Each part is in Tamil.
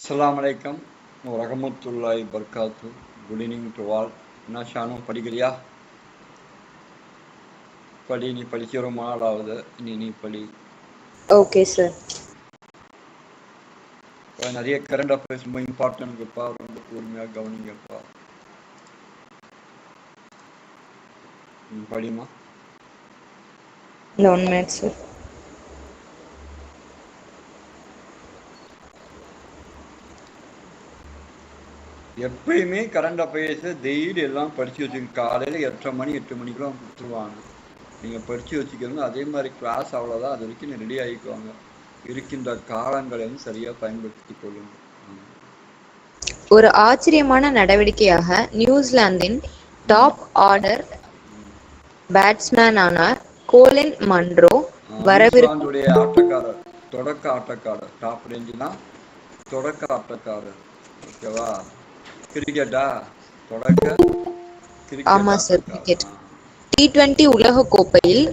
அஸ்ஸலாமு அலைக்கும் வரஹ்மத்துல்லாஹி வபரகாத்து. Good evening to all. என்ன ஷானு படிக்கிறியா? படி, நீ படிக்க ரொம்ப நாள் ஆகுது. நீ படி. Okay sir. நிறைய கரண்ட் அஃபேர்ஸ் ரொம்ப இம்பார்ட்டன்ட் இருப்பா, ரொம்ப பொறுமையாக கவனிங்கப்பா. படிமா. இந்த 1 minute சார். எப்பயுமே கரண்ட் அஃபேர்ஸ் டெய்லி எல்லாம் படிச்சு வச்சுக்கோங்க. காலையில் 8:30 மணி 8 மணிக்கெல்லாம் கொடுத்துருவாங்க. நீங்கள் படித்து வச்சுக்கிறோங்க. அதே மாதிரி கிளாஸ் அவ்வளோதான். அது வரைக்கும் ரெடி ஆகிக்குவாங்க. இருக்கின்ற காலங்களை வந்து சரியாக பயன்படுத்தி கொள்ளுங்க. ஒரு ஆச்சரியமான நடவடிக்கையாக நியூசிலாந்தின் டாப் ஆர்டர் பேட்ஸ்மேனான கோலின் மன்ரோ நியூசிலாந்துடைய ஆட்டக்காரர், தொடக்க ஆட்டக்காரர். டாப் ரேஞ்சுனா தொடக்க ஆட்டக்காரர். ஓகேவா? கிரிக்கெட்டா? தொடக்க ஆமா சார், கிரிக்கெட். T20 உலக கோப்பையில்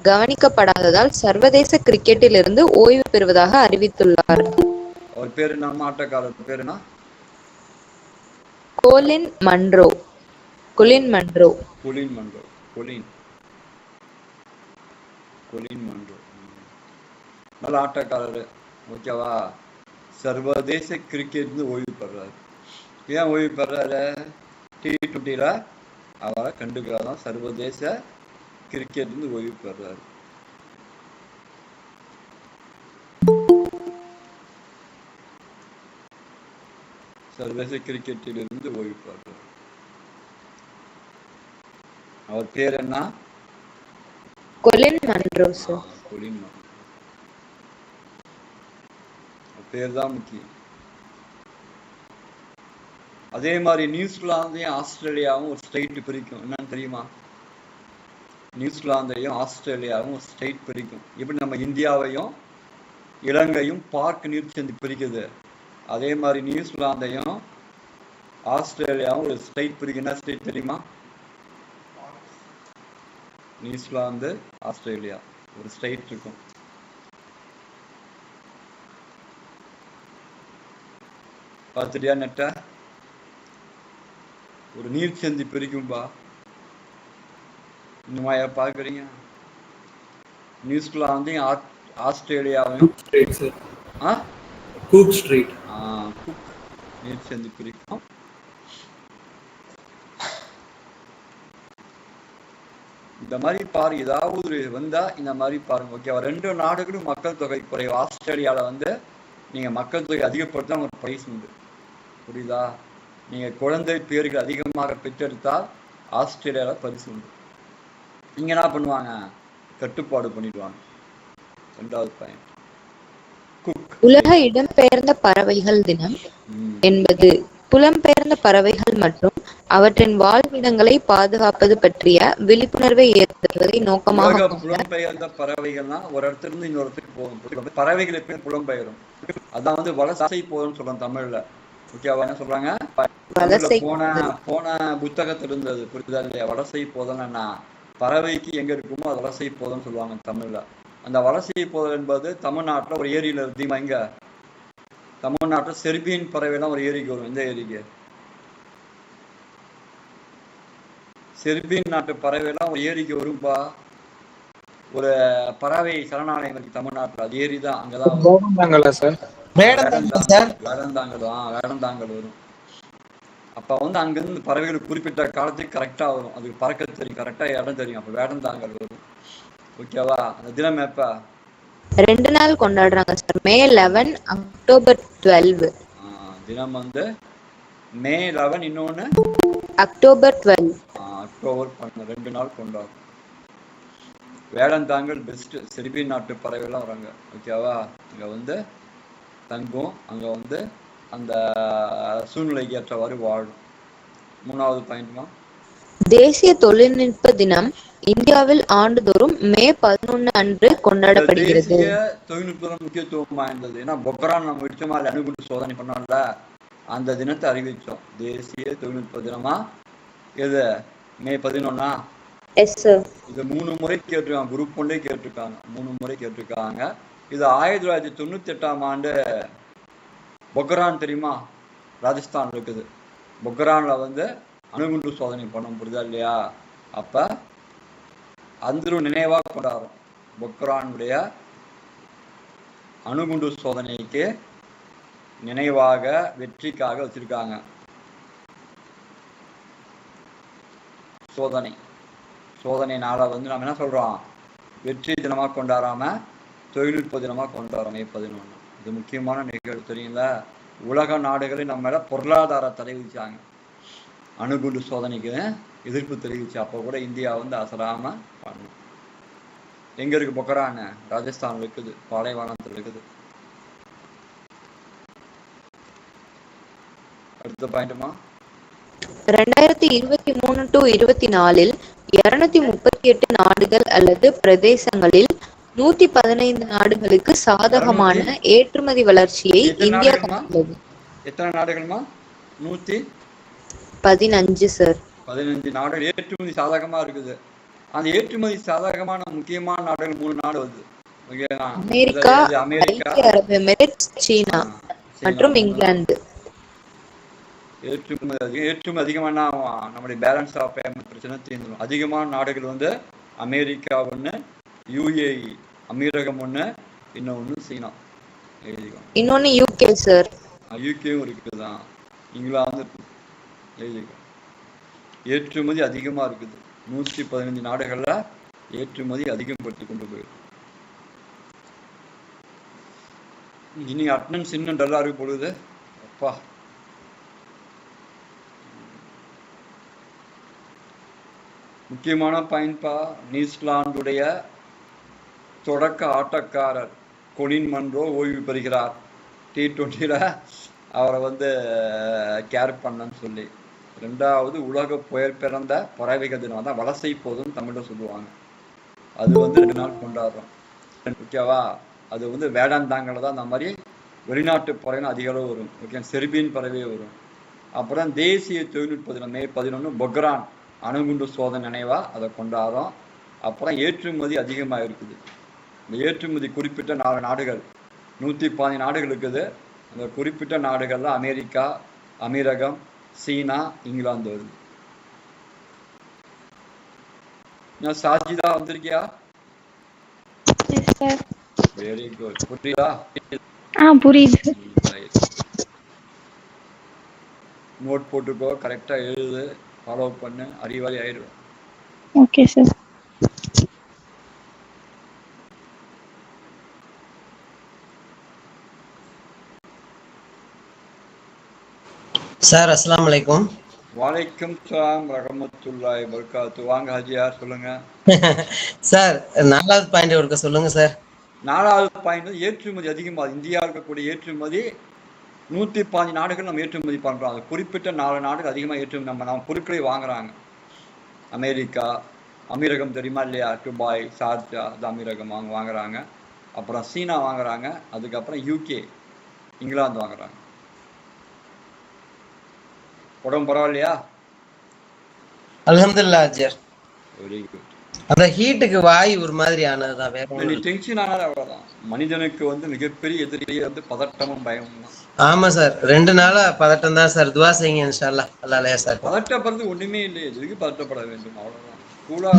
கவனிக்கப்படாததால் சர்வதேச கிரிக்கெட்டில் இருந்து ஓய்வு பெறுவதாக அறிவித்துள்ளார். அவர் பேரு நம்ம ஆட்டக்காரர் பேருனா கோலின் மன்ரோ. நல்ல ஆட்டக்காரர். ஓகேவா? சர்வதேச கிரிக்கெட் ஓய்வு பெறாரு. ஏன் ஓய்வு பெறாரு? T20 அவரை கண்டுக்கிறாதான். சர்வதேச கிரிக்கெட் ஓய்வு பெறாரு. சர்வதேச கிரிக்கெட்டில் இருந்து ஓய்வு பெறார். அவர் பேர் என்ன? கோலின் மன்ரோ சார். கோலின் மன்ரோ பேர் தான் முக்கியம். அதே மாதிரி நியூசிலாந்தையும் ஆஸ்திரேலியாவும் ஒரு ஸ்டேட் பிரிக்கும். என்னன்னு தெரியுமா? நியூசிலாந்தையும் ஆஸ்திரேலியாவும் ஒரு ஸ்டேட் பிரிக்கும். எப்படி நம்ம இந்தியாவையும் இலங்கையும் பார்க் நீர்ச்சந்தி பிரிக்குது, அதே மாதிரி நியூசிலாந்தையும் ஆஸ்திரேலியாவும் ஒரு ஸ்டேட் பிரிக்கும். என்ன ஸ்டேட் தெரியுமா? நியூசிலாந்து, ஆஸ்திரேலியா ஒரு ஸ்டேட் இருக்கும். பார்த்துட்டியா நெட்ட? ஒரு நீர்ச்சந்தி பிரிக்கும்பா. இன்னுமாயா பார்க்குறீங்க? நியூசிலாந்தையும் ஆஸ்திரேலியாவையும் குக் ஸ்ட்ரீட் நீர்ச்சந்தி பிரிக்கும். இந்த மாதிரி பாரு, ஏதாவது வந்தா இந்த மாதிரி பாருங்க. ஓகேவா? 2 நாடுகளும் மக்கள் தொகை குறைவு. ஆஸ்திரேலியாவில் வந்து நீங்கள் மக்கள் தொகை அதிகப்படுத்தா ஒரு பிரைஸ் உண்டு. புரியுதா? நீங்கள் குழந்தை பேர்கள் அதிகமாக பெற்றெடுத்தால் ஆஸ்திரேலியாவில் பரிசு உண்டு. இங்கே என்ன பண்ணுவாங்க? கட்டுப்பாடு பண்ணிடுவாங்க. 2வது பாயிண்ட். உலக இடம்பெயர்ந்த பறவைகள் தினம் என்பது புலம்பெயர்ந்த பறவைகள் மற்றும் அவற்றின் வாழ்விடங்களை பாதுகாப்பது பற்றிய விழிப்புணர்வை ஏற்படுத்துவதை நோக்கமாக. புலம்பெயர்ந்த பறவைகள்னா ஒரு இடத்துல இருந்து இன்னொரு இடத்துக்கு போகும். பறவைகள் எப்படி புலம்பெயரும்? அதான் வந்து வலசை போகுதுன்னு சொல்றாங்க தமிழ்ல. ஓகேவா? என்ன சொல்றாங்க? போன புத்தகத்துல இருந்தது. புரியுதா இல்லையா? வலசை போதல்னா பறவைக்கு எங்க இருக்குமோ அது வலசை போதல்னு சொல்லுவாங்க தமிழ்ல. அந்த வலசை போதல் என்பது தமிழ்நாட்டில் ஒரு ஏரியில இருந்தீங்க. இங்க தமிழ்நாட்டில் செர்பியன் பறவைலாம் ஒரு ஏரிக்கு வரும். எந்த ஏரிக்கு? செர்பியன் நாட்டு பறவைலாம் ஒரு ஏரிக்கு வரும்பா. ஒரு பறவை சரணாலயம் இருக்கு தமிழ்நாட்டில். அது ஏரி தான். அங்கதான் வேடந்தாங்கல் வரும். அப்ப வந்து அங்கிருந்து பறவைகள் குறிப்பிட்ட காலத்துக்கு கரெக்டா வரும். அதுக்கு பறக்க தெரியும், கரெக்டா இடம் தெரியும். அப்ப வேடந்தாங்கல் வரும். ஓகேவா? அந்த தினம் எப்ப? 2 நாள் கொண்டாடுறாங்க சார். May 11, October 12. தினம் வந்து May 11, இன்னொன்னு October 12. அக்டோபர் 12, 2 நாள் கொண்டாடும். வேடந்தாங்கல் பெஸ்ட். செர்பியன் நாட்டு பறவைலாம் வராங்க. ஓகேவா? இங்க வந்து தங்கும். அங்க வந்து அந்த சூழ்நிலைக்கு ஏற்றவாறு வாழும். 3வது பாயிண்ட்மா. தேசிய தொழில்நுட்ப தினம் இந்தியாவில் ஆண்டுதோறும் May 11 அன்று கொண்டாடப்படுகிறது. தேசிய தொழில்நுட்பம் முக்கியத்துவம் வாய்ந்தது. ஏன்னா பொக்ரான் நம்ம விட்டோமா, அணுகுண்டு சோதனை பண்ணோம்ல, அந்த தினத்தை அறிவிச்சோம். தேசிய தொழில்நுட்ப தினமா எது? May 11. இது 3 முறை கேட்டிருக்காங்க. குரூப் 1 கேட்டிருக்காங்க. 3 முறை கேட்டிருக்காங்க. இது 1998ஆம் ஆண்டு பொக்ரான் தெரியுமா? ராஜஸ்தான் இருக்குது. பொக்ரான்ல வந்து அணுகுண்டு சோதனை பண்ண புரியுதா இல்லையா? அப்ப அந்த நினைவா கொண்டாடுறோம். பொக்ரானுடைய அணுகுண்டு சோதனைக்கு நினைவாக வெற்றிக்காக வச்சிருக்காங்க. சோதனைனால வந்து நம்ம என்ன சொல்றோம்? வெற்றி தினமா கொண்டாடாம தொழில்நுட்ப தினமா கொண்டாடுறோம் மே 11. இது முக்கியமான நிகழ்வு தெரியுங்களா? உலக நாடுகளில் நம்ம மேல பொருளாதார தடை விதிச்சாங்க. அணுகுண்டு சோதனைக்கு எதிர்ப்பு தெரிவிச்சு அப்போ கூட இந்தியா வந்து அசராம பண்ணும். எங்க இருக்கு பொக்ரான்? ராஜஸ்தான் இருக்குது, பாலைவனத்தில் இருக்குது. அடுத்த பாயிண்ட்மா. 2023 to 24 238 நாடுகள் அல்லது பிரதேசங்களில் 115 நாடுகளுக்கு சாதகமான ஏற்றுமதி வளர்ச்சியை இந்தியா கண்டுள்ளது. எத்தனை நாடுகள்மா? 115 சார். 15 நாடுகள் ஏற்றுமதி சாதகமா இருக்குது. அந்த ஏற்றுமதி சாதகமான முக்கியமான நாடுகள் 3 நாடு வருது. அமெரிக்கா, ஐக்கிய அரபு எமிரேட்ஸ், சீனா மற்றும் இங்கிலாந்து. ஏற்றுமதி அதிகமான நம்முடைய பேலன்ஸ் ஆஃப் பேமெண்ட் பிரச்சனை தீர்ந்துடும். அதிகமான நாடுகள் வந்து அமெரிக்கா ஒன்று, UAE அமீரகம் ஒன்று, இன்னொன்று சீனா. இன்னொன்னு யூகே சார். யூகேவும் இருக்குதான், இங்கிலாந்து எழுதிக்கோ. ஏற்றுமதி அதிகமா இருக்குது. 115 நாடுகள்ல ஏற்றுமதி அதிகப்படுத்தி கொண்டு போயிருக்கு. இனி அட்டனன்ஸ் இன்னும் டல்லா இருக்கு பொழுது. அப்பா, முக்கியமான பாயிண்ட்பா. நியூசிலாந்துடைய தொடக்க ஆட்டக்காரர் கொலின் மன்ரோ ஓய்வு பெறுகிறார். T20 அவரை வந்து கேர் பண்ணன்னு சொல்லி. 2வது உலக புயல் பிறந்த பறவைகள் தினம் தான் வலசை போதும் தமிழ்ல சொல்லுவாங்க. அது வந்து 2 நாள் கொண்டாடுறோம். ஓகேவா? அது வந்து வேடாந்தாங்கல தான் அந்த மாதிரி வெளிநாட்டு பறவைகள் அதிக அளவு வரும். ஓகே, செர்பியன் பறவை வரும். அப்புறம் தேசிய தொழில்நுட்ப தினம் மே 11 பொக்ரான் அணுகுண்டு சோதனை நினைவா அதை கொண்டாடுறோம். அப்புறம் ஏற்றுமதி அதிகமாக இருக்குது. இந்த ஏற்றுமதி குறிப்பிட்ட 4 நாடுகள், 115 நாடுகள் இருக்குது. அந்த குறிப்பிட்ட நாடுகள்ல அமெரிக்கா, அமீரகம், சீனா, இங்கிலாந்து வருது. சாஜிதா வந்திருக்கியா? Very good. புரியுதா? புரியுது. நோட் போட்டுக்கோ, கரெக்டா எழுது, ஃபாலோ பண்ணு, அறிவாளி ஆயிடுவேன். Okay sir. சார் அஸ்ஸலாமு அலைக்கும். வலைக்கும் சலாம் ரஹமத்துல்லாஹி வபரகாத்து. வாங்க ஹாஜியார், சொல்லுங்க. சார் 4வது பாயிண்ட் ஒருக்க சொல்லுங்க சார். 4வது பாயிண்ட் ஏற்றுமதி அதிகமா. இந்தியா இருக்கக்கூடிய ஏற்றுமதி 115 நாடுகள் நம்ம ஏற்றுமதி பண்றோம். அது குறிப்பிட்ட 4 நாடுகள் அதிகமாக ஏற்றுமதி நம்ம பொருட்களை வாங்குறாங்க. அமெரிக்கா, அமீரகம் தெரியுமா இல்லையா? துபாய், ஷார்ஜா, அது அமீரகம் வாங்குறாங்க. அப்புறம் சீனா வாங்குறாங்க. அதுக்கப்புறம் யூகே, இங்கிலாந்து வாங்குறாங்க. உடம்பு பரவாயில்லையா? அல்ஹம்துலில்லாஹ் அஜர். Very good. அந்த ஹீட்டுக்கு வாய் ஒரு மாதிரி ஆனதுதான், வேற நீ டென்ஷன் ஆனாலும் அவ்வளவுதான். மனிதனுக்கு வந்து மிகப்பெரிய எதிரியே வந்து பதட்டமும் பயமும் தான். ஆமா சார், 2 நாளா பதட்டம் தான் சார். துவா செய்யுங்க இன்ஷாஅல்லாஹ். அல்லாஹ் லேசாக்கும். பதட்டப்படுறது ஒண்ணுமே இல்லை. எதுக்கு பதட்டப்பட வேண்டும்? அவ்வளவுதான். கூலா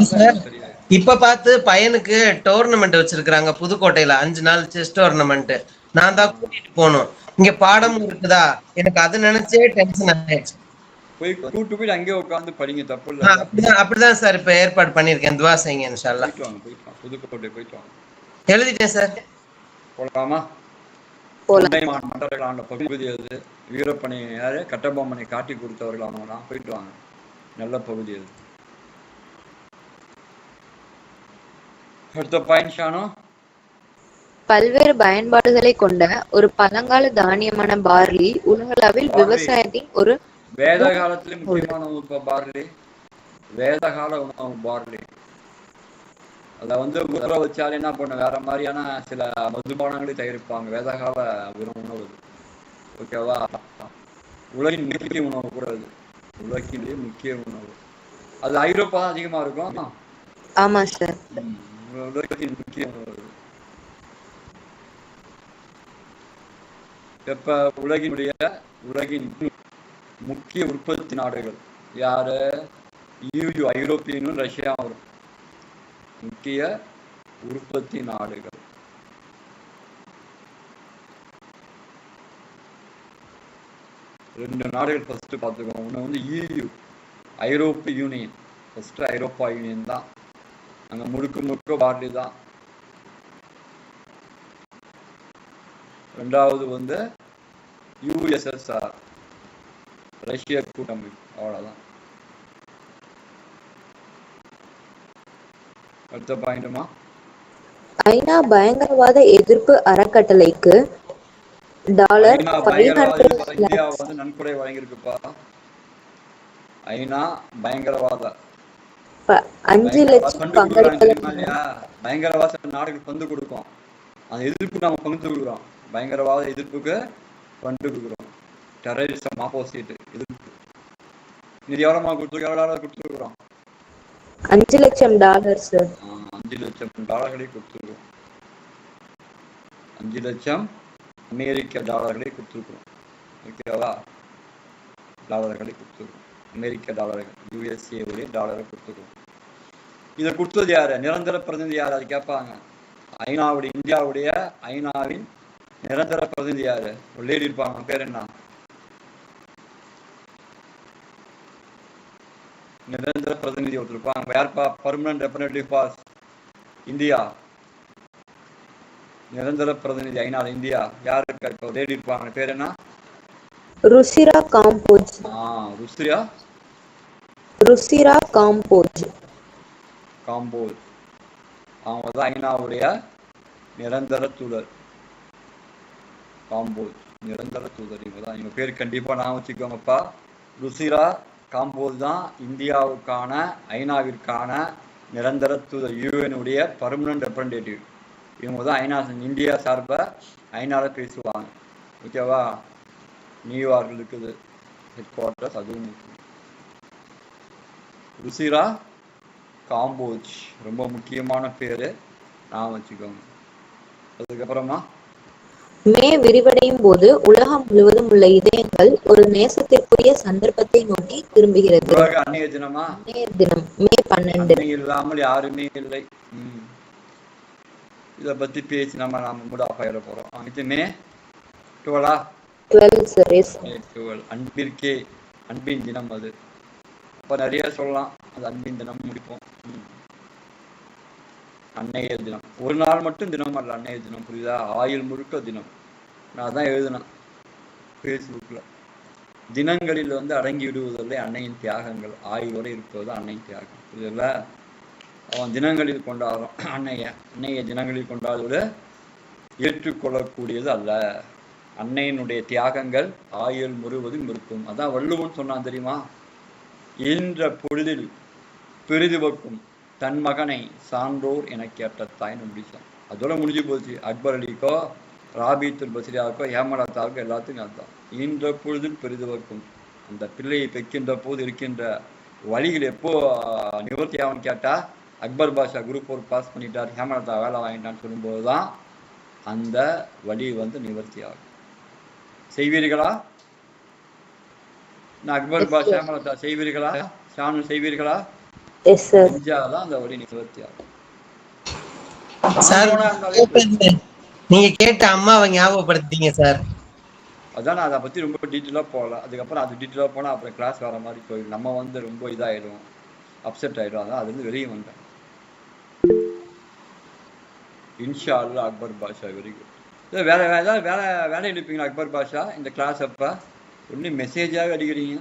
தெரியாது. இப்ப பார்த்து பையனுக்கு டோர்னமெண்ட் வச்சிருக்காங்க புதுக்கோட்டையில 5 நாள் செஸ் டோர்னமெண்ட். நான் தான் கூட்டிட்டு போகணும். இங்க பாடமும் இருக்குதா, எனக்கு அது நினைச்சே டென்ஷன் ஆயிடுச்சு. கூட்டு போய் அங்கே உட்காந்து படிங்க, தப்பு இல்லை. அப்படிதான் சார் இப்ப ஏற்பாடு பண்ணிருக்கேன். துவா செய்யுங்க இன்ஷாஅல்லாஹ். போயிட்டு வாங்க. புதுக்கோட்டை போயிட்டு வாங்க. எழுதிட்டேன் சார். போலாமா? மண்டல பகுதி அது. வீரப்பனை யாரு? கட்டபொம்மனை காட்டி கொடுத்தவர்கள் அவங்க. போயிட்டு வாங்க. நல்ல பகுதி அது. அடுத்த பாயிண்ட் ஷானோ. பல்வேறு பயன்பாடுகளை கொண்ட ஒரு பழங்கால தானியமான பார்லி உலகளவில் விவசாயத்தின் ஒரு வேத காலத்திலே முக்கியமான உணவு பார்லி. வேதகால உணவு பார்லி. அதை வந்து ஊற வச்சாலே என்ன பண்ண வேற மாதிரியான சில மதுபானங்களை தயாரிப்பாங்க. வேதகால உணவு. ஓகேவா? உலகின் முக்கிய உணவு கூட அது. உலகிலே முக்கிய உணவு அது. ஐரோப்பா தான் அதிகமா இருக்கும். ஆமா சார். உலகின் முக்கிய உணவு. இப்ப உலகின் முக்கிய உற்பத்தி நாடுகள் யாரு? EU, ஐரோப்பியனும் ரஷ்யா வரும். முக்கிய உற்பத்தி நாடுகள். ரெண்டு நாடுகள் ஃபர்ஸ்ட் பார்த்துக்கோங்க. ஒன்று வந்து EU, ஐரோப்பிய யூனியன். ஃபர்ஸ்ட் ஐரோப்பா யூனியன் தான். அங்க முழுக்க பார்லி தான். ரெண்டாவது வந்து USSR, ரஷ்ய கூட்டமைப்பு. அவ்வளவுதான். அடுத்த பாயிண்ட்மா, ஐநா பயங்கரவாத எதிர்ப்பு அறக்கட்டளைக்கு டாலர் ஐநா 500 இந்தியா lakhs வந்து நன்கொடை வழங்கியிருக்குப்பா. ஐநா பயங்கரவாத 5 லட்சம் ஃபண்டு கொடுக்குறாங்க தெரியுமா பங்களிப்பு இல்லையா? பயங்கரவாத நாடுகள் ஃபண்டு கொடுக்கும். அந்த எதிர்ப்பு நம்ம பங்கு கொடுக்குறோம். பயங்கரவாத எதிர்ப்புக்கு ஃபண்டு கொடுக்குறோம். டெரரிசம் ஆப்போசிட் எதிர்ப்பு. இது எவ்வளவு கொடுத்துருக்குறோம்? 5 லட்சம் டாலர் சார். 5 லட்சம் டாலர்களை கொடுத்துருக்கோம். 5 லட்சம் அமெரிக்க டாலர்களை கொடுத்துருக்கோம். ஓகேவா? டாலர்களை கொடுத்துருக்கோம். அமெரிக்க டாலர்கள், USA உடைய டாலரை கொடுத்துருக்கோம். இதை கொடுத்தது யாரு? நிரந்தர பிரதிநிதி யாரு? அது கேட்பாங்க. இந்தியாவுடைய ஐநாவின் நிரந்தர பிரதிநிதி யாரு? ஒரு லேடி இருப்பாங்க, பேர் என்ன? நிரந்தர பிரதிநிதி ஒருத்தர் இருப்பாங்க. யாருப்பா? Permanent representative for India. நிரந்தர பிரதிநிதி ஐநா இந்தியா யாரு இருக்கா? இப்போ லேடி இருப்பாங்க, பேர் என்ன? ருசிரா காம்போஜ். ருசிரா காம்போஜ். அவங்க தான் ஐநாவுடைய நிரந்தர தூதர். காம்போஜ் நிரந்தர தூதர். இவங்க தான். இவங்க பேர் கண்டிப்பா நான் வச்சுக்கோங்கப்பா. ருசிரா காம்போஜ் தான் இந்தியாவுக்கான ஐநாவிற்கான நிரந்தர தூதர், யூஎனுடைய பர்மனன்ட் ரெப்ரசன்டேட்டிவ். இவங்க தான் ஐநா இந்தியா சார்பா ஐநாவில் பேசுவாங்க. ஓகேவா? நியூயார்க் இருக்குது ஹெட் குவார்ட்டர்ஸ், அதுவும் முக்கியம். ருசிரா காம்போஜ் ரொம்ப முக்கியமான பேரு, நான் வச்சுக்கோங்க. அதுக்கப்புறமா மே விரிவடையும் போது உலகம் முழுவதும் உள்ள இதயங்கள் ஒரு நேசத்திற்குரிய சந்தர்ப்பத்தை நோக்கி திரும்புகிறது. உலக அன்னைய தினமா? அன்னைய தினம் மே 12. அன்னை இல்லாமல் யாருமே இல்லை. இத பத்தி பேசி நம்ம மூட் ஆஃப் ஆயிட போறோம். இது மே 12 சார். எஸ் 12 அன்பிற்கே, அன்பின் தினம். அது அப்ப நிறைய சொல்லலாம். அது அன்பின் தினம் முடிப்போம். அன்னைய தினம் ஒரு நாள் மட்டும் தினம் அல்ல, அன்னைய தினம். புரியுதா? ஆயுள் முழுக்க தினம். நான் தான் எழுதினேன் ஃபேஸ்புக்கில். தினங்களில் வந்து அடங்கி விடுவதில்லை அன்னையின் தியாகங்கள். ஆயுளோடு இருப்பது அன்னையின் தியாகம். புரியுதுல்ல? அவன் தினங்களில் கொண்டாடுறோம் அன்னைய தினங்களில் கொண்டாடுவது ஏற்றுக்கொள்ளக்கூடியது அல்ல. அன்னையினுடைய தியாகங்கள் ஆயுள் முழுவதும் இருக்கும். அதான் வள்ளுவன் சொன்னான் தெரியுமா? என்ற பொழுதில் பெரிதுவக்கும் தன் மகனை சான்றோர் என கேட்ட தாய்னு முடிச்சான். அதோட முடிஞ்சு போச்சு. அக்பர் அலிக்கோ, ராபித்துல் பஸ்ரியாவுக்கோ, ஹேமலதாவுக்கோ எல்லாத்துக்கும் அதுதான். ஈன்ற பொழுதில் பெரிதுவக்கும் அந்த பிள்ளையை பெக்கின்ற போது இருக்கின்ற வழிகள் எப்போ நிவர்த்தி ஆகும்னு கேட்டா, அக்பர் பாஷா குரூப் 4 பாஸ் பண்ணிட்டார், ஹேமலதா வேலை வாங்கிட்டான்னு சொல்லும்போது தான் அந்த வழி வந்து நிவர்த்தி ஆகும். செய்வீர்களா? அக்பர் பாஷா ஹேமலதா செய்வீர்களா? ஷானு செய்வீர்களா? செஞ்சாதான் அந்த வழி நிவர்த்தி ஆகும். நீங்க கேட்ட அம்மாவை ஞாபகப்படுத்திட்டீங்க சார். அதான் நான் அதை பத்தி ரொம்ப டீட்டெயிலா போகல. அதுக்கப்புறம் அது டீட்டெயிலா போனா அப்புறம் கிளாஸ் வர மாதிரி போயிடும். நம்ம வந்து ரொம்ப இதாயிடும், அப்செட் ஆயிடும். அதான் அதுல இருந்து வெளியே வந்தேன். இன்ஷா அல்லா அக்பர் பாஷா வெரி குட். வேலை ஏதாவது வேலை எழுப்பீங்களா அக்பர் பாஷா இந்த கிளாஸ்? அப்ப ஒன்னும் மெசேஜாக அடிக்கிறீங்க.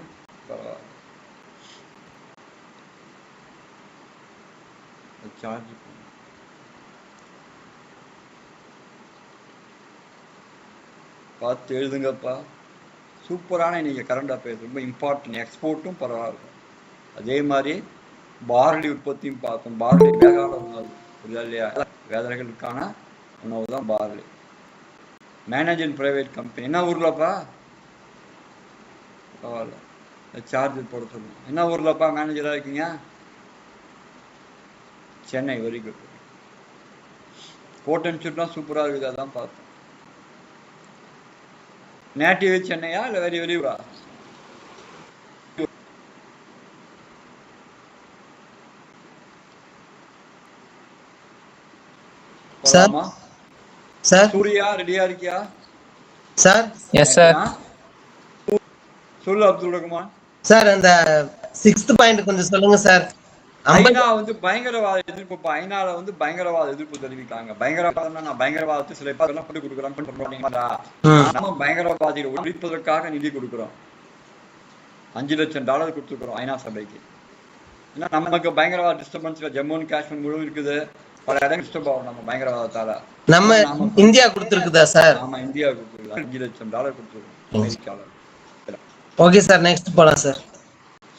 சார்ஜ் பார்த்து எழுதுங்கப்பா. சூப்பரான இன்னைக்கு கரண்ட் அஃபேர்ஸ் ரொம்ப இம்பார்ட்டன்ட். எக்ஸ்போர்ட்டும் பரவாயில்ல. அதே மாதிரி பார்லி உற்பத்தியும் பார்த்தோம். பார்லி வேகாத உணவு, புரியுதா இல்லையா? வேதனைகளுக்கான உணவு தான் பார்லி. Manager private company. என்ன ஊர்லப்பா? பரவாயில்ல, சார்ஜர் போட சொல்லுங்க. என்ன ஊர்லப்பா மேனேஜரா இருக்கீங்க? Chennai. Very good. Coat and ஷூட்லாம் சூப்பராக இருக்குது. அதான் பார்த்தேன். நேட்டிவ் சென்னையா இல்ல வெளியூரா? சார் போலாமா? சார் சூர்யா ரெடியா இருக்கியா? Sir yes sir. சொல்லு அப்துல் ரஹ்மான். சார் அந்த 6th பாயிண்ட் கொஞ்சம் சொல்லுங்க சார். ஐநா வந்து பயங்கரவாத எதிர்ப்பு, ஐநால வந்து பயங்கரவாத எதிர்ப்பு தெரிவிக்காங்க. பயங்கரவாதம்னா நான் பயங்கரவாதத்தை சில பேர் எல்லாம் பண்ணி கொடுக்குறோம். நம்ம பயங்கரவாதிகளை ஒழிப்பதற்காக நிதி கொடுக்குறோம். $5 லட்சம் கொடுத்துருக்குறோம் ஐநா சபைக்கு. ஏன்னா நமக்கு பயங்கரவாத டிஸ்டர்பன்ஸ்ல ஜம்மு அண்ட் காஷ்மீர் முழு இருக்குது, பல இடம் டிஸ்டர்ப் ஆகும் நம்ம பயங்கரவாதத்தால. நம்ம இந்தியா கொடுத்துருக்குதா சார்? ஆமா, இந்தியா கொடுத்துருக்கோம். $5 லட்சம் கொடுத்துருக்கோம் அமெரிக்கால. ஓகே சார், நெக்ஸ்ட் போலாம் சார்.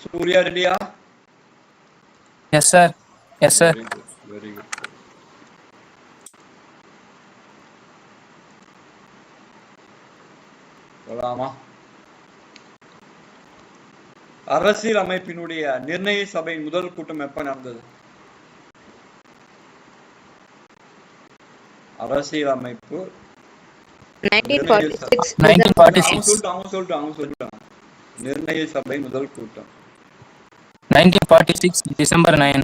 சூர்யா ரெடியா? Yes sir. Yes sir. Very good. போலாமா? அரசியல் அமைப்பினுடைய நிர்ணய சபை முதல் கூட்டம் எப்ப நடந்தது? அரசியல் அமைப்பு 1946 நிர்ணய சபை முதல் கூட்டம் 1946 December 9.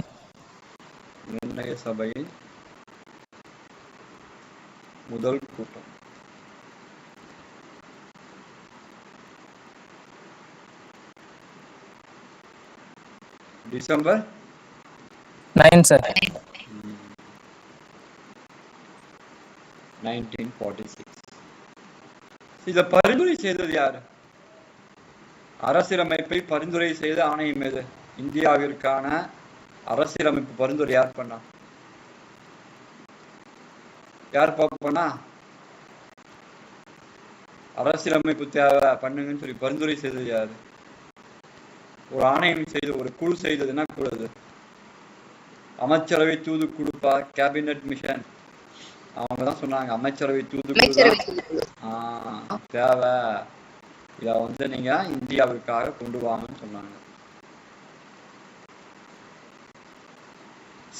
நிர்ணய சபையின் முதல் கூட்டம் டிசம்பர் 9 சார். 1946. இத பரிந்துரை செய்தது யாரு? அரசியலமைப்பை பரிந்துரை செய்த ஆணையம் எது? இந்தியாவிற்கான அரசியலமைப்பு பரிந்துரை யார் பண்ணா? யார் பண்ணா? அரசியலமைப்பு தேவை பண்ணுங்கன்னு சொல்லி பரிந்துரை செய்தது யாரு? ஒரு ஆணையம் செய்து, ஒரு குழு செய்தது. என்ன குழு அது? அமைச்சரவை தூதுக்குழுப்பா, கேபினட் மிஷன். அவங்கதான் சொன்னாங்க அமைச்சரவை தூதுக்குழு தேவை, இத வந்து நீங்க இந்தியாவிற்காக கொண்டு வாங்கன்னு சொன்னாங்க.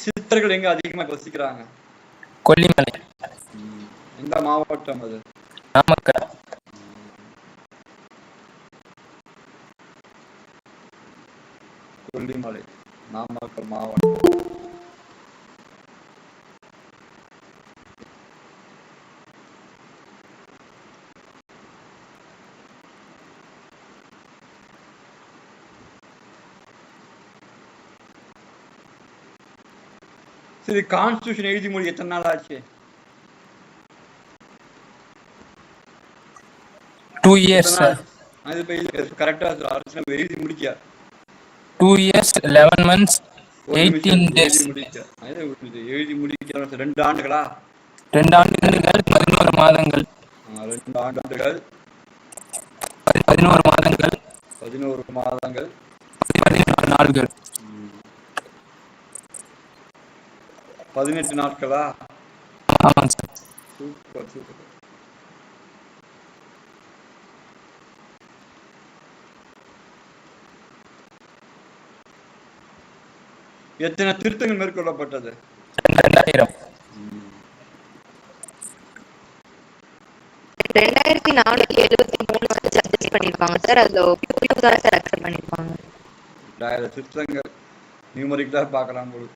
சித்தர்கள் எங்க அதிகமா வசிக்கிறாங்க? கொல்லிமலை. எந்த மாவட்டம் அது? நாமக்கல். கொல்லிமலை, நாமக்கல் மாவட்டம். சரி, கான்ஸ்டிடியூஷன் எழுதி மொழி எத்தனை நாள் ஆச்சு? 2 years சார். அது கரெக்டா அரசியல் எழுதி முடிக்க 2 years 11 months 18 days. எழுதி முடிக்க 2 ஆண்டுகளா? 2 ஆண்டுகள் 11 மாதங்கள். 2 ஆண்டுகள் 11 மாதங்கள் 11 மாதங்கள் 16 நாட்கள். 18 நாட்களா? ஆமாம் சார். Super super. எத்தனை திருத்தங்கள் மேற்கொள்ளப்பட்டது? 2000. 2473 சஜஸ்ட் பண்ணிருப்பாங்க சார். அதுல புதுசாக சார் அக்செப்ட் பண்ணிருப்பாங்க. 1000 திருத்தங்கள் நியூமரிக்கலா பார்க்கலாம் போது.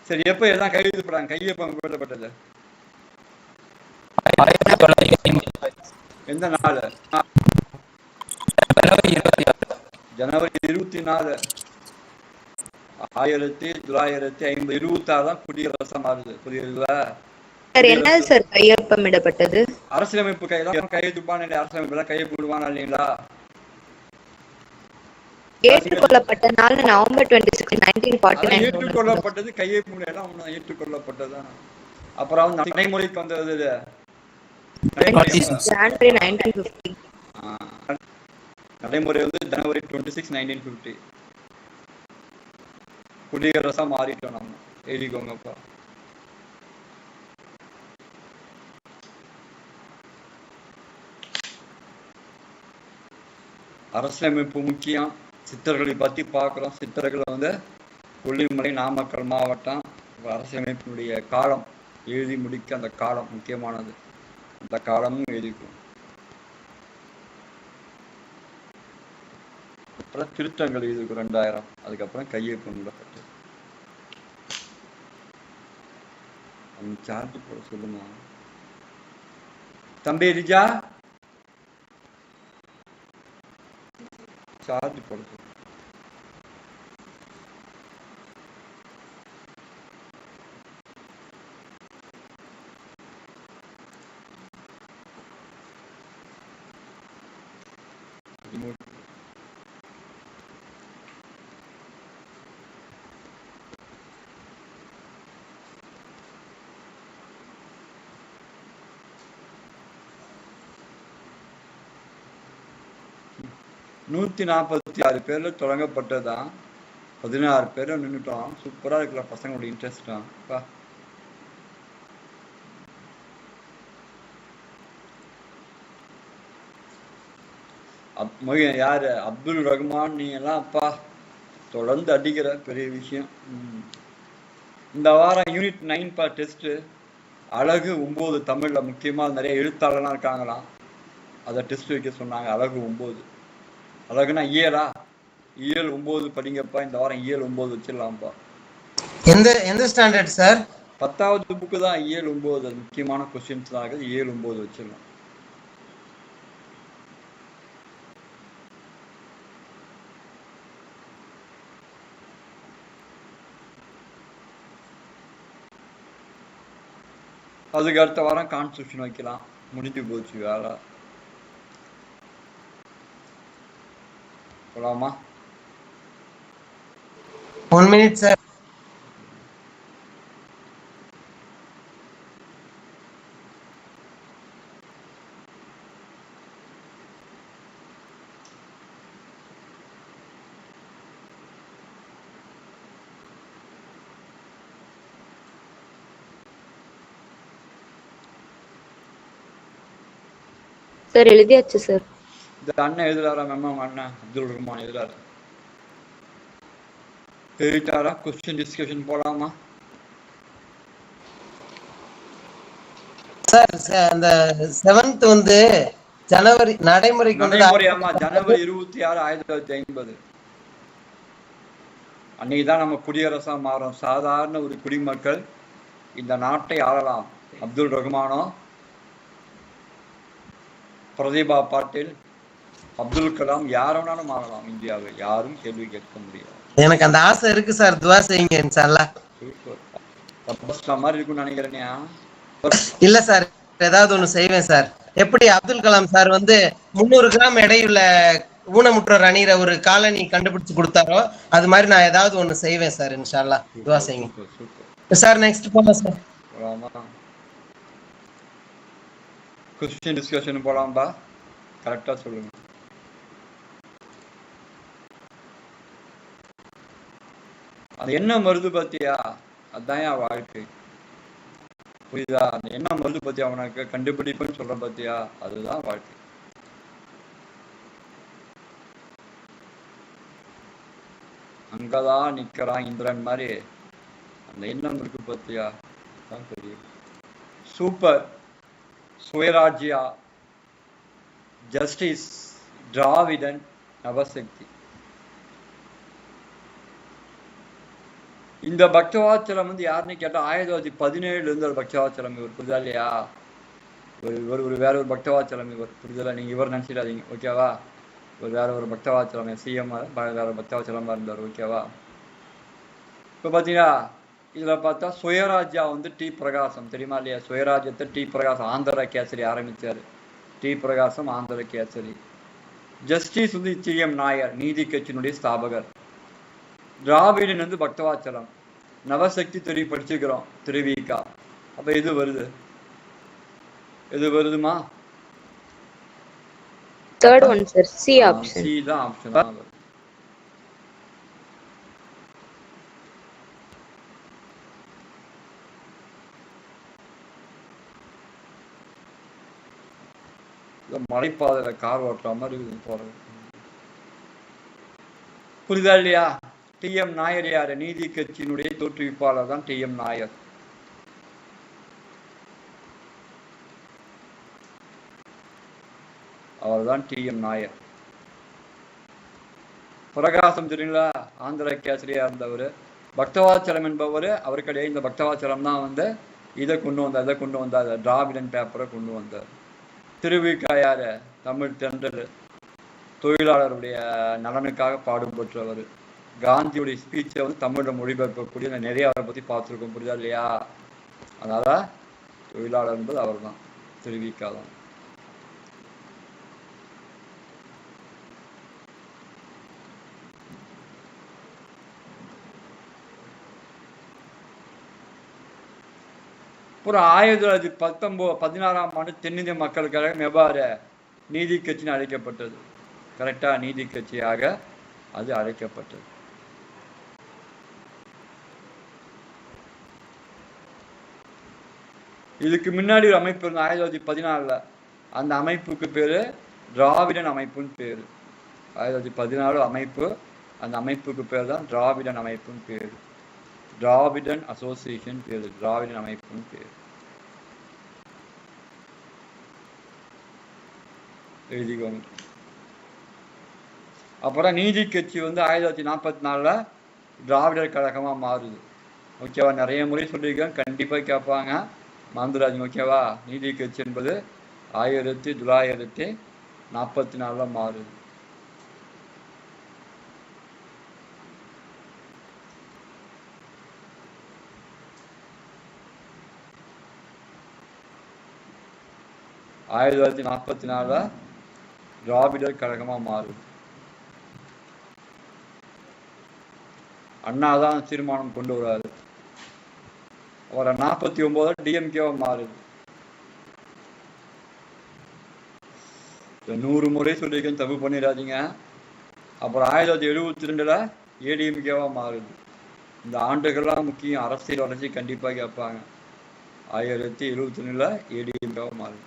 சரி, எப்ப எல்லாம் கையெழுத்துப்படாங்க? கையெழுத்து போடப்பட்டது எந்த நாள்? ஜனவரி 24 1956 தான் குடியரசு மாறுது. புரியுதுங்களா? சார் என்ன சார் கையொப்பமிடப்பட்டது? அரசியலமைப்பு கையெழுத்துப்பான அரசியலமைப்பு எல்லாம் கையெழுத்துடுவானா இல்லைங்களா? ஏற்றுக்கொள்ளப்பட்ட நாள் நவம்பர் 26 1949. ஏற்றுக்கொள்ளப்பட்டது கையெழுத்து எல்லாம் ஏற்றுக்கொள்ளப்பட்டதுதான். அப்புறம் நடைமுறைக்கு வந்தது ஜனவரி 1950. நடைமுறை வந்து ஜனவரி 26 1950 குடியரசா மாறிட்டோம் நம்ம. எழுதிக்கோங்கப்பா. அரசியலமைப்பு முக்கியம். சித்தர்களை பத்தி பார்க்கிறோம். சித்தர்கள் வந்து கொல்லிமலை, நாமக்கல் மாவட்டம். அரசியலமைப்பினுடைய காலம் எழுதி முடிக்க அந்த காலம் முக்கியமானது. அந்த காலமும் எழுதிக்கும். அப்புறம் திருத்தங்கள் இதுக்கு 2000, அதுக்கப்புறம் கையொப்பமிடப்பட்டது. அந்த சார்ஜ் போட சொல்லுமா தம்பி ரிஜா, சார்ஜ் போட சொல்லு. நூத்தி 46 பேர்ல தொடங்கப்பட்டதான், 16 பேர்ல நின்றுட்டோம். சூப்பரா இருக்குல்ல பசங்களோட இன்ட்ரெஸ்டா. யாரு அப்துல் ரஹ்மான், நீ எல்லாம் அப்பா தொடர்ந்து அடிக்கிற பெரிய விஷயம். இந்த வாரம் யூனிட் 9 டெஸ்ட் அழகு 9 தமிழ்ல முக்கியமா நிறைய எழுத்தாளர்லாம் இருக்காங்களாம், அதை டெஸ்ட் வைக்க சொன்னாங்க. அழகு 9, அழகுனா இயலா, இயல் 9 படிங்கப்பா. இந்த வாரம் இயல் 9 வச்சிடலாம்ப்பா. எந்த ஸ்டாண்டர்ட் சார்? 10வது புக்கு தான் இயல் 9. முக்கியமான கொஸ்டின்ஸ் தான் இருக்குது. இயல் 9 வச்சிடலாம். அதுக்கு அடுத்த வாரம் கான்ஸ்டியூஷன் வைக்கலாம். முடிஞ்சு போச்சு வேலை. போலாமா? 1 minute சார். சார் எழுதியாச்சு சார். இந்த அண்ணன் எழுதுறாரா மேம்? அவங்க அண்ணன் அப்துல் ரஹ்மான் எழுதுறாரு. எழுதிட்டாரா? கொஸ்டின் டிஸ்கஷன் போலாமா? சார் அந்த 7th வந்து ஜனவரி நடைமுறைக்கு வந்து ஜனவரி 26, 1950 அன்னைக்குதான் நம்ம குடியரசா மாறும். சாதாரண ஒரு குடிமக்கள் இந்த நாட்டை ஆளலாம். அப்துல் ரஹ்மானோ, பிரதிபா பாட்டீல், அப்துல் கலாம், யார் வேணாலும் ஆளலாம் இந்தியாவை. யாரும் கேள்வி கேட்க முடியாது. எனக்கு அந்த ஆசை இருக்கு சார். துவா செய்யுங்க இன்ஷாஅல்லாஹ். மாதிரி இருக்கும்னு நினைக்கிறேன்யா. இல்ல சார், ஏதாவது ஒண்ணு செய்வேன் சார். எப்படி அப்துல் கலாம் சார் வந்து 300 கிராம் எடையுள்ள ஊனமுற்றோர் அணியிற ஒரு காலனி கண்டுபிடிச்சு கொடுத்தாரோ, அது மாதிரி நான் ஏதாவது ஒண்ணு செய்வேன் சார் இன்ஷாஅல்லாஹ். துவா செய்யுங்க சார். நெக்ஸ்ட் போலாம் சார். கொஸ்டின் டிஸ்கஷன் போலாம்பா. கரெக்டா சொல்லுங்க. அது என்ன மருது பத்தியா? அதான் என் வாழ்க்கை. புரியுதா? அந்த என்ன மருது பத்தியா உனக்கு கண்டுபிடிப்புன்னு சொல்ற பத்தியா? அதுதான் வாழ்க்கை. அங்கதான் நிக்கிறான் இந்திரன் மாதிரி. அந்த எண்ணம் இருக்கு பத்தியா? தான் தெரியும். சூப்பர். சுயராஜ்யா, ஜஸ்டிஸ், திராவிடன், நவசக்தி. இந்த பக்தவாச்சலம் வந்து யாருன்னு கேட்டா 1917 இருந்து ஒரு பக்தவாச்சலம். இவர் புரிதா இல்லையா? ஒரு வேற ஒரு பக்தவாச்சலம். இவர் புரிதலா? நீங்க இவர் நினைச்சிடாதீங்க, ஓகேவா? ஒரு வேற ஒரு பக்தவாச்சலம் சிஎம் வேற பக்தவாச்சலமா இருந்தார், ஓகேவா? இப்ப பாத்தீங்கன்னா இதுல பார்த்தா சுயராஜ்யா வந்து டி பிரகாசம், தெரியுமா இல்லையா? சுயராஜ்யத்தை டி பிரகாசம் ஆந்திர கேசரி ஆரம்பிச்சாரு. டி பிரகாசம் ஆந்திர கேசரி. ஜஸ்டிஸ் வந்து சிஎம் நாயர், நீதி கட்சியினுடைய ஸ்தாபகர். திராவிடன் வந்து பக்தவாச்சலம். நவசக்தி தெரிய படிச்சுக்கிறோம், திருவிக்கா. அப்ப எது வருது? எது வருதுமா? Third one sir, C option. C தான் ஆப்ஷன் தான் வருது. மலைப்பாதையில கார் ஓட்டுற மாதிரி போறது. புரிதா இல்லையா? டி.எம். நாயர் யாரு? நீதி கட்சியினுடைய தோற்றுவிப்பாளர் தான் டி.எம். நாயர். அவர்தான் டி.எம். நாயர். பிரகாசம் தெரியுங்களா, ஆந்திர கேசரியா இருந்தவர். பக்தவாச்சலம் என்பவர் அவருக்கிடையே இந்த பக்தவாச்சலம் தான் வந்து இதை கொண்டு வந்தார், திராவிடன் பேப்பரை கொண்டு வந்தார். திருவிக்காயார் தமிழ் தென்றல், தொழிலாளருடைய நலனுக்காக பாடுபட்டவர். காந்தியுடைய ஸ்பீச்சை வந்து தமிழில் மொழிபெயர்க்கக்கூடிய நிறைய அவரை பற்றி பார்த்துருக்கோம், புரியுதா இல்லையா? அதனால தொழிலாளர் என்பது அவர் தான், திருவிக்கா தான். அப்புறம் 1916 தென்னிந்திய மக்கள் கழகம் எவ்வாறு நீதி கட்சின்னு அழைக்கப்பட்டது? கரெக்டா, நீதி கட்சியாக அது அழைக்கப்பட்டது. இதுக்கு முன்னாடி ஒரு அமைப்பு இருந்தது 1914. அந்த அமைப்புக்கு பேரு திராவிடன் அமைப்புன்னு பேரு. 1914 அமைப்பு, அந்த அமைப்புக்கு பேர் தான் திராவிடன் அமைப்புன்னு பேரு. திராவிடன் அசோசியேஷன் பேரு, திராவிடன் அமைப்புன்னு பேரு. எழுதிக்கோங்க. அப்புறம் நீதி கட்சி வந்து 1944 திராவிடர் கழகமா மாறுது. ஓகேவா? நிறைய முறை சொல்லியிருக்கேன், கண்டிப்பா கேட்பாங்க, மறந்துடாதீங்க. ஓகேவா? நீதி கட்சி என்பது 1944 மாறுது. திராவிடர் கழகமா மாறுது. அண்ணாதான் தீர்மானம் கொண்டு வராரு. அவரை 49 டிஎம்கேவா மாறுது. 100 முறை சொல்லியிருக்கேன், தப்பு பண்ணிடாதீங்க. அப்புறம் 1972 ஏடிஎம்கேவா மாறுது. இந்த ஆண்டுகள்லாம் முக்கியம், அரசியல் வளர்ச்சி கண்டிப்பா கேட்பாங்க. 1972 ஏடிஎம்கேவா மாறுது.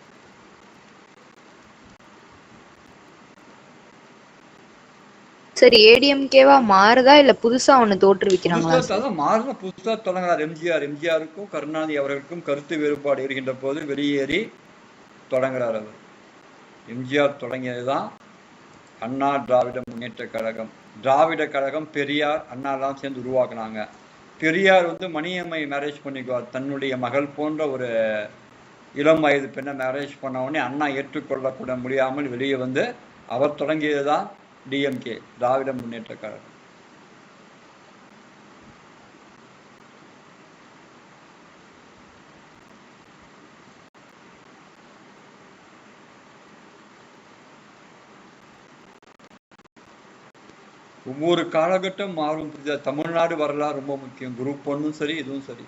சரி, ஏடிஎம்கேவா மாறுதா இல்ல புதுசா ஒண்ணு தோற்றுவிக்கிறாங்களா? மாறுதா, புதுசா தொடங்குறார். எம்ஜிஆருக்கும் கருணாநிதி அவர்களுக்கும் கருத்து வேறுபாடு இருக்கின்ற போது வெளியேறி தொடங்குறார் அவர். எம்ஜிஆர் தொடங்கியதுதான் அண்ணா திராவிட முன்னேற்ற கழகம். திராவிட கழகம் பெரியார் அண்ணாலாம் சேர்ந்து உருவாக்குனாங்க. பெரியார் வந்து மணியம்மை மேரேஜ் பண்ணிக்குவார். தன்னுடைய மகள் போன்ற ஒரு இளம் வயது பெண்ணை மேரேஜ் பண்ண உடனே அண்ணா ஏற்றுக்கொள்ளக்கூட முடியாமல் வெளியே வந்து அவர் தொடங்கியதுதான் டிஎம்கே, திராவிட முன்னேற்ற கழகம். ஒவ்வொரு காலகட்டம் மாறும். தமிழ்நாடு வரலாறு ரொம்ப முக்கியம். குரூப் 1 சரி, இதுவும் சரி,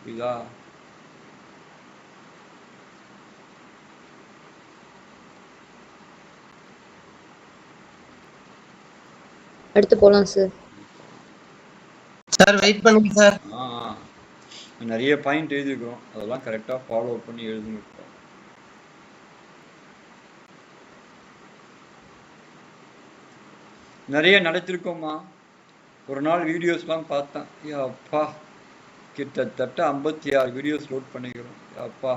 புரியுதா? அடுத்து போலாம் சார். சார் வெயிட் பண்ணுங்க சார். நிறைய பாயிண்ட் எழுதிக்கிறோம், அதெல்லாம் கரெக்டா ஃபாலோ பண்ணி எழுதுங்க. நிறைய நடத்திருக்கோமா? ஒரு நாள் வீடியோஸ்லாம் பார்த்தேன், அப்பா கிட்டத்தட்ட 56 வீடியோஸ் லோட் பண்ணிக்கிறோம். அப்பா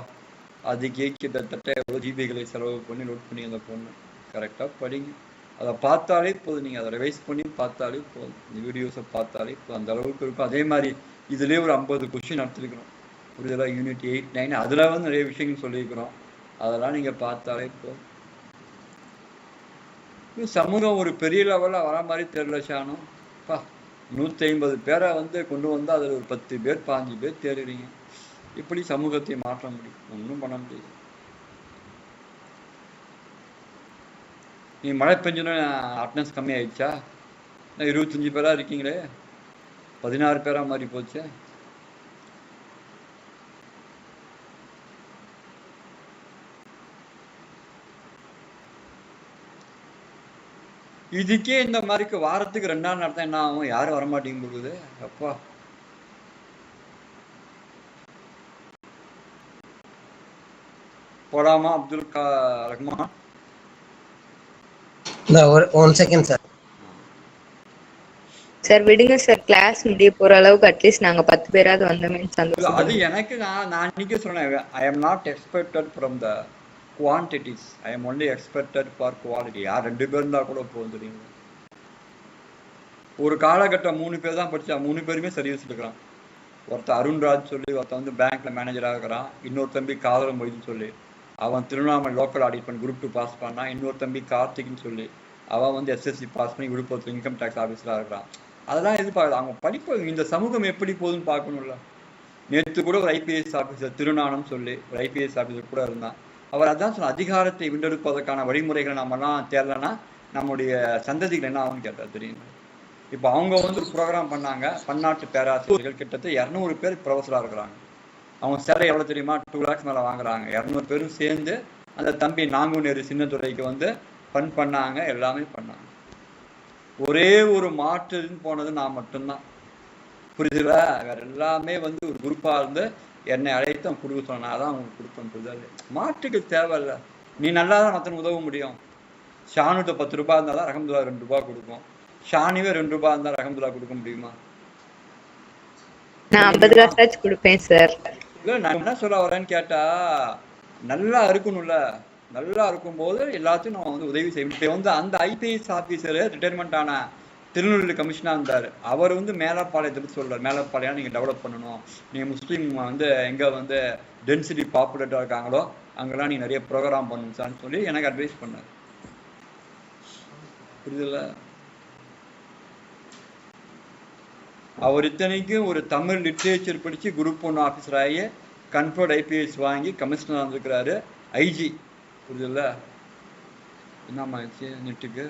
அதுக்கே கிட்டத்தட்ட எவ்வளோ ஜிபிகளை செலவு பண்ணி லோட் பண்ணி அந்த பொண்ணு. கரெக்டாக படிங்க, அதை பார்த்தாலே போதும். நீங்கள் அதை ரிவைஸ் பண்ணி பார்த்தாலே போதும், இந்த வீடியோஸை பார்த்தாலே போதும், அந்த அளவுக்கு இருக்கும். அதே மாதிரி இதுலேயே ஒரு 50 கொஸ்டின் நடத்திருக்கிறோம், புரியுதா? யூனிட் 8, 9 அதில் வந்து நிறைய விஷயங்கள் சொல்லியிருக்கிறோம். அதெல்லாம் நீங்கள் பார்த்தாலே போதும். சமூகம் ஒரு பெரிய லெவலில் வர மாதிரி தெரியல ஷானு. 150 பேரை வந்து கொண்டு வந்தால் அதில் ஒரு 10 பேர் 15 பேர் தேடுறீங்க. இப்படி சமூகத்தை மாற்ற முடியும்? ஒன்றும் பண்ண முடியாது. நீ மழை பெஞ்சோன்னா அட்டனன்ஸ் கம்மி ஆயிடுச்சா? 25 பேரா இருக்கீங்களே, 16 பேரா மாதிரி போச்சு. இதுக்கே இந்த மாதிரிக்கு வாரத்துக்கு 2 நாள் நடத்தா என்ன ஆகும்? யாரும் வரமாட்டேங்க போகுது. அப்பா போடாமா Abdul Rahman? One second sir. Sir விடுங்க சார், கிளாஸ் முடிய போற அளவுக்கு அட்லீஸ்ட் நாங்க 10 பேராவது வந்தோமே சந்தோஷம். அது எனக்கு நான் இன்னைக்கு சொன்னேன், I am not expected from the quantities, I am only expected for quality. யார் 2 பேர் இருந்தா கூட போதும் தெரியுங்க. ஒரு காலகட்டம் 3 பேர் தான் படிச்சா, 3 பேருமே சர்வீஸ் இருக்கிறான். ஒருத்தர் அருண்ராஜ் சொல்லி ஒருத்தன் வந்து பேங்க்ல மேனேஜராக இருக்கிறான். இன்னொரு தம்பி காதலம் மொய்துன்னு சொல்லி அவன் திருவண்ணாமலை லோக்கல் ஆடிட் பண்ணி குரூப் 2 பாஸ் பண்ணான். இன்னொரு தம்பி கார்த்திக்னு சொல்லி அவன் வந்து எஸ்எஸ்சி பாஸ் பண்ணி விழுப்புரத்தில் இன்கம் டேக்ஸ் ஆஃபீஸராக இருக்கிறான். அதெல்லாம் எதிர்பார்க்குது. அவங்க படிப்பு இந்த சமூகம் எப்படி போகுதுன்னு பார்க்கணும்ல. நேற்று கூட ஒரு ஐபிஎஸ் ஆஃபீஸர் திருநானம் சொல்லி ஒரு ஐபிஎஸ் ஆஃபீஸர் கூட இருந்தான். அவர் அதான் சொன்ன, அதிகாரத்தை வீண்டெடுப்பதற்கான வழிமுறைகளை நம்மலாம் தேடலைன்னா நம்முடைய சந்ததிகள் என்ன ஆகும்னு கேட்டார். தெரியும். இப்போ அவங்க வந்து ஒரு ப்ரோக்ராம் பண்ணாங்க. பன்னாட்டு பேராசிரியர்கள் கிட்டத்தட்ட 200 பேர் ப்ரொஃபஸராக இருக்கிறாங்க. அவங்க சேலை எவ்வளோ தெரியுமா? 2 lakhs மேலே வாங்குறாங்க. 200 பேரும் சேர்ந்து அந்த தம்பி நாங்குநேரு சின்னத்துறைக்கு வந்து ஃபண்ட் பண்ணாங்க. எல்லாமே பண்ணாங்க. ஒரே ஒரு மாற்றுன்னு போனது நான் மட்டும்தான். புரியுதுல? வேற எல்லாமே வந்து ஒரு குரூப்பாக இருந்து என்னை அழைத்து அவன் கொடுக்க சொன்னா தான் அவங்களுக்கு கொடுப்பேன். புரியுது? மாற்றுக்கு தேவையில்ல. நீ நல்லா தான் மற்றவங்க உதவ முடியும். ஷானுட்ட 10 ரூபாய் இருந்தால் தான் ரஹமதுல்லா 2 ரூபாய் கொடுக்கும். ஷானிவே 2 ரூபாய் இருந்தால் ரஹமதுல்லா கொடுக்க முடியுமா? நான் 50 ரூபாய் கொடுப்பேன் சார். இல்லை, நான் என்ன சொல்ல வரேன்னு கேட்டா, நல்லா இருக்கணும்ல. நல்லா இருக்கும்போது எல்லாத்தையும் நம்ம வந்து உதவி செய்யணும். இப்போ வந்து அந்த ஐபிஎஸ் ஆஃபீஸரு ரிட்டையர்மெண்ட் ஆன திருநெல்வேலி கமிஷனாக இருந்தார். அவர் வந்து மேலப்பாளையத்தை பற்றி சொல்கிறார். மேலப்பாளையம் நீங்கள் டெவலப் பண்ணணும். நீங்கள் முஸ்லீம் வந்து எங்கே வந்து டென்சிட்டி பாப்புலேட்டாக இருக்காங்களோ அங்கெல்லாம் நீங்கள் நிறைய ப்ரோக்ராம் பண்ணணும் சார்னு சொல்லி எனக்கு அட்வைஸ் பண்ணார். புரியுதுல்ல? அவர் இத்தனைக்கும் ஒரு தமிழ் லிட்ரேச்சர் படித்து குரூப் 1 ஆஃபீஸர் ஆகி கன்ஃபர்ட் ஐபிஎஸ் வாங்கி கமிஷனர் வந்துருக்கிறாரு. ஐஜி. புரியுதுல்ல? என்னம்மா ஆச்சு நெட்டுக்கு?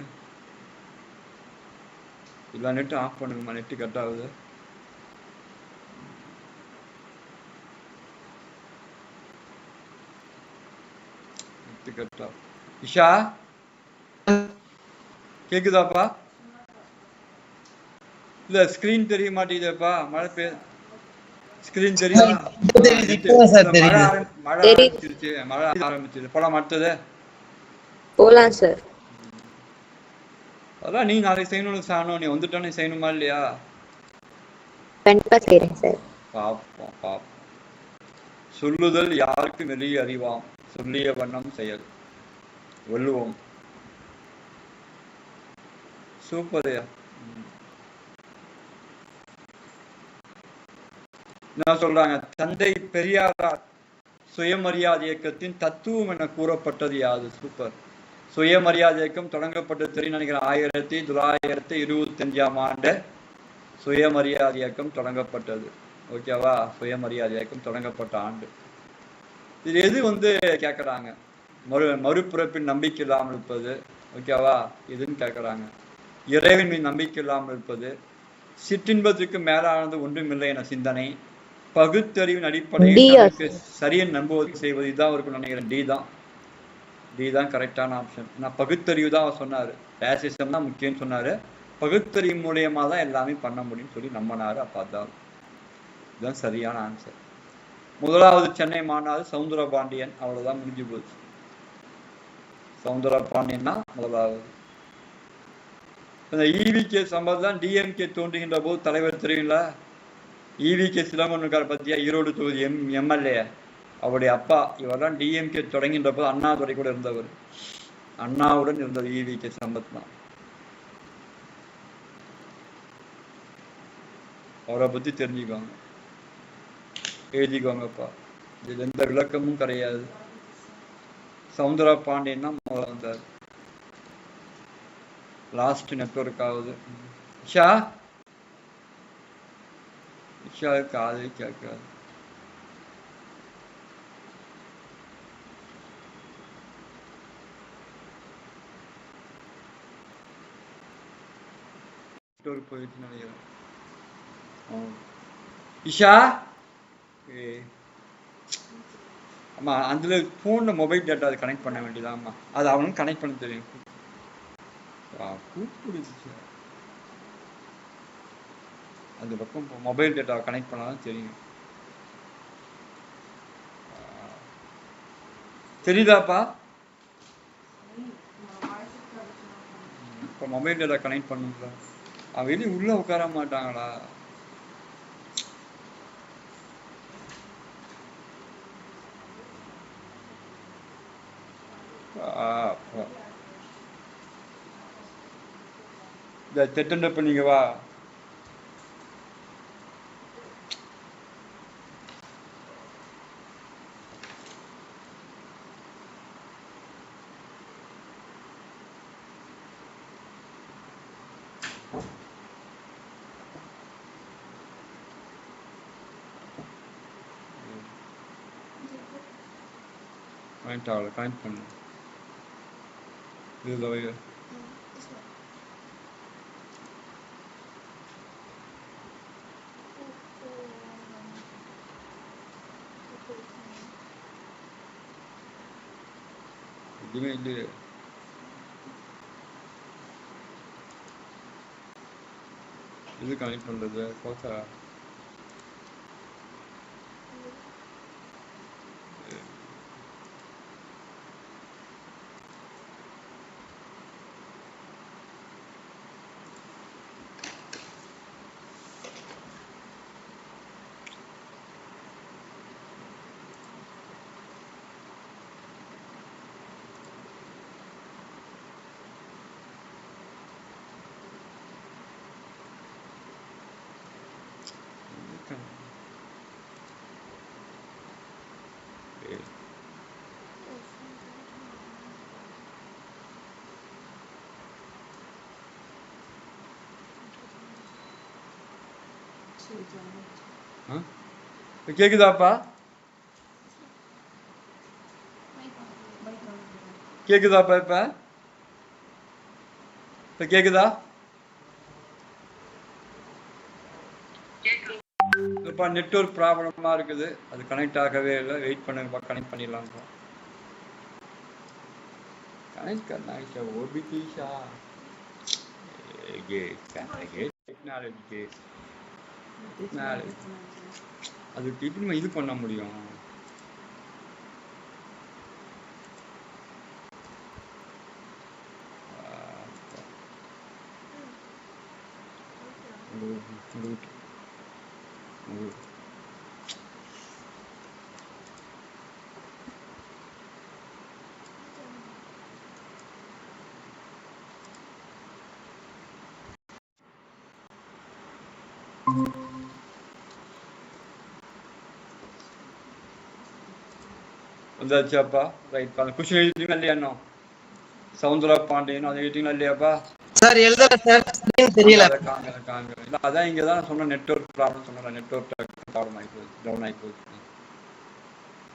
எல்லா நெட்டும் ஆஃப் பண்ணுங்கம்மா, நெட்டு கட் ஆகுது. நெட்டு கட் ஆகும். இஷா கேக்குதாப்பா? இல்ல ஸ்கிரீன் தெரிய மாட்டேங்குதுப்பா. மழை பெய்ய ஸ்கிரீன் தெரியுமா? மழை ஆரம்பிச்சிருச்சு. போலாம் அடுத்தது போலாம் சார். அதான் நீ நாளைக்கு செய்யணும்னு சாணும். நீ வந்துட்டோன்னு செய்யணுமா இல்லையா? கண்டிப்பா செய்றேன் சார். பாப்போம் பாப்போம். சொல்லுதல் யாருக்கு வெளியே அறிவாம், சொல்லிய வண்ணம் செயல். வெல்லுவோம். சூப்பர்யா. என்ன சொல்றாங்க? தந்தை பெரியாரார் சுயமரியாதை இயக்கத்தின் தத்துவம் என கூறப்பட்டது யாது? சூப்பர். சுயமரியாதை இயக்கம் தொடங்கப்பட்டது தெரியும் நினைக்கிறேன். 1925ஆம் ஆண்டு சுயமரியாதை இயக்கம் தொடங்கப்பட்டது. ஓகேவா? சுயமரியாதை இயக்கம் தொடங்கப்பட்ட ஆண்டு. இது எது வந்து கேட்குறாங்க? மறுபிறப்பின் நம்பிக்கை இல்லாமல் இருப்பது. ஓகேவா? இதுன்னு கேட்குறாங்க. இறைவன் மீது நம்பிக்கை இல்லாமல் இருப்பது, சிற்றின்பத்துக்கு மேலானது ஒன்றுமில்லை என சிந்தனை, பகுத்தறிவின் அடிப்படையில் சரியன் நம்புவது செய்வது. இதுதான் இருக்குன்னு நினைக்கிறேன். டி தான் கரெக்டான ஆப்ஷன். நான் பகுத்தறிவு தான் அவர் சொன்னார். ரேசிசம் தான் முக்கியம்னு சொன்னார். பகுத்தறிவு மூலியமா தான் எல்லாமே பண்ண முடியும்னு சொல்லி நம்பினாரு. அப்போ இதுதான் சரியான ஆன்சர். முதலாவது சென்னை மாநாடு சவுந்தரபாண்டியன். அவ்வளவுதான், முடிஞ்சு போச்சு. சவுந்தரபாண்டியன் தான் முதலாவது. இந்த இவிகே சம்பவம் தான் டிஎம்கே தோன்றுகின்ற போது தலைவர் தெரியுங்களா? இவிகே சிலம்பன் இருக்கார் பத்தியா, ஈரோடு தொகுதி எம்எல்ஏ. அவருடைய அப்பா. இவரெல்லாம் டிஎம்கே தொடங்கின்ற போது அண்ணாதுரை கூட இருந்தவர். அண்ணாவுடன் இருந்தவர் இவிகே சம்பத் தான். அவரை பத்தி தெரிஞ்சுக்கோங்க, எழுதிக்கோங்கப்பா. இதுல எந்த விளக்கமும் கிடையாது. சவுந்தரபாண்டியன் தான் முதல்ல வந்தார். லாஸ்ட் நெட்வொர்க் ஆகுது. இஷாவுக்கு காதே கேட்காது. போயிட்டு நினைக்கிறேன். இஷா ஆமா, அதுல போன்ல மொபைல் டேட்டா அது கனெக்ட் பண்ண வேண்டியதாம்மா. அது அவனுக்கு கனெக்ட் பண்ண தெரியும். கூப்பிடுச்சு. அந்த பக்கம் மொபைல் டேட்டா கனெக்ட் பண்ணாதான் தெரியும். தெரியுதாப்பா? இப்போ மொபைல் டேட்டா கனெக்ட் பண்ணுங்களா? அவன் வெளியே உள்ள உட்கார மாட்டாங்களா? இந்த திட்டம் நீங்க வா. கனெக்ட் ஆகல, கனெக்ட் பண்ணு. இதுல வை. எதுவுமே இல்லையே. இது கனெக்ட் பண்றது கோசா கேக்குதாப்பா? கேக்குதாப்பா? இப்ப கேக்குதா? இப்ப நெட்வொர்க் ப்ராப்ளமா இருக்குது, அது கனெக்ட் ஆகவே இல்லை. வெயிட் பண்ணுங்கப்பா, கனெக்ட் பண்ணிடலாம். கனெக்ட் करना है क्या वो भी टीशा ये டெக்னாலஜி அதுக்கு எப்படி இது பண்ண முடியும்? வந்தாச்சாப்பா? ரைட். கொஸ்டின் எழுதிட்டீங்களா இல்லையா? இன்னும் சவுந்தரா பாண்டியன் அது எழுதிட்டீங்களா இல்லையாப்பா? சார் எழுதல சார், தெரியல. அதான் இங்க தான் சொன்ன நெட்வொர்க் ப்ராப்ளம் சொன்ன, நெட்வொர்க் ப்ராப்ளம் ஆகி போகுது, டவுன் ஆகி போகுது.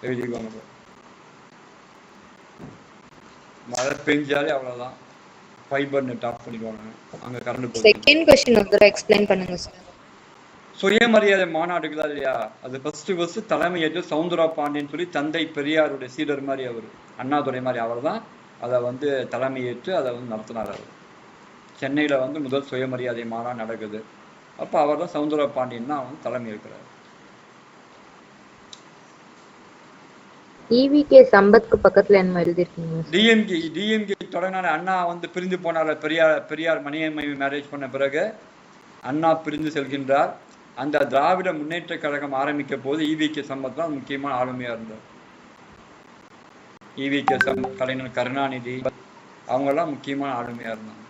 எழுதிக்குவாங்க. மழை பெஞ்சாலே அவ்வளவுதான், ஃபைபர் நெட் ஆஃப் பண்ணிடுவாங்க, அங்க கரண்ட் போகுது. செகண்ட் क्वेश्चन வந்து எக்ஸ்பிளைன் பண்ணுங்க சார். சுயமரியாதை மாநாடுகளா இல்லையா, அது ஃபர்ஸ்ட் தலைமையேற்று சவுந்தரா பாண்டியன் சொல்லி தந்தை பெரியாருடைய சீடர் மாதிரி அவர், அண்ணாதுரை மாதிரி அவர் தான் அதை வந்து தலைமையேற்று அதை வந்து நடத்தினார். அவர் சென்னையில வந்து முதல் சுயமரியாதை மாநாடு நடக்குது. அப்ப அவர் தான் சவுந்தரா பாண்டியன் தான் வந்து தலைமை இருக்கிறார். ஈவிகே சம்பத்க்கு பக்கத்துல என்ன எழுதிருக்கீங்க? டிஎம்கே தொடங்கினால அண்ணா வந்து பிரிந்து போனார். பெரியார் மணியம்மை மேரேஜ் பண்ண பிறகு அண்ணா பிரிந்து செல்கின்றார். அந்த திராவிட முன்னேற்ற கழகம் ஆரம்பிக்க போது ஈவிகே சம்பத் தான் முக்கியமான ஆளுமையா இருந்தார். ஈவிகே சம்பத், கலைஞர் கருணாநிதி அவங்க எல்லாம் முக்கியமான ஆளுமையா இருந்தாங்க.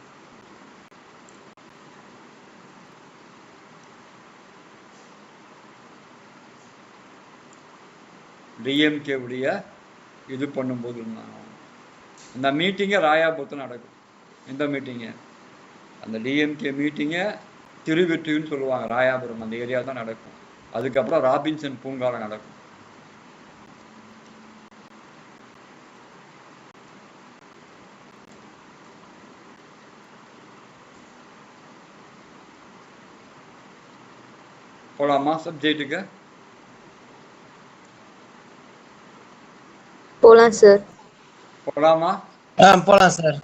டிஎம்கே உடைய இது பண்ணும்போது இருந்தாங்க. அந்த மீட்டிங்கே ராயாபுரத்தில் நடக்கும். இந்த மீட்டிங்கு அந்த டிஎம்கே மீட்டிங்கை திருவெற்றின்னு சொல்லுவாங்க. ராயாபுரம் அந்த ஏரியா தான் நடக்கும். அதுக்கப்புறம் ராபின்சன் பூங்கால நடக்கும். போலாமா சப்ஜெக்ட்டுக்கு? போலாம் சார். போலாமா? போலாம் சார்.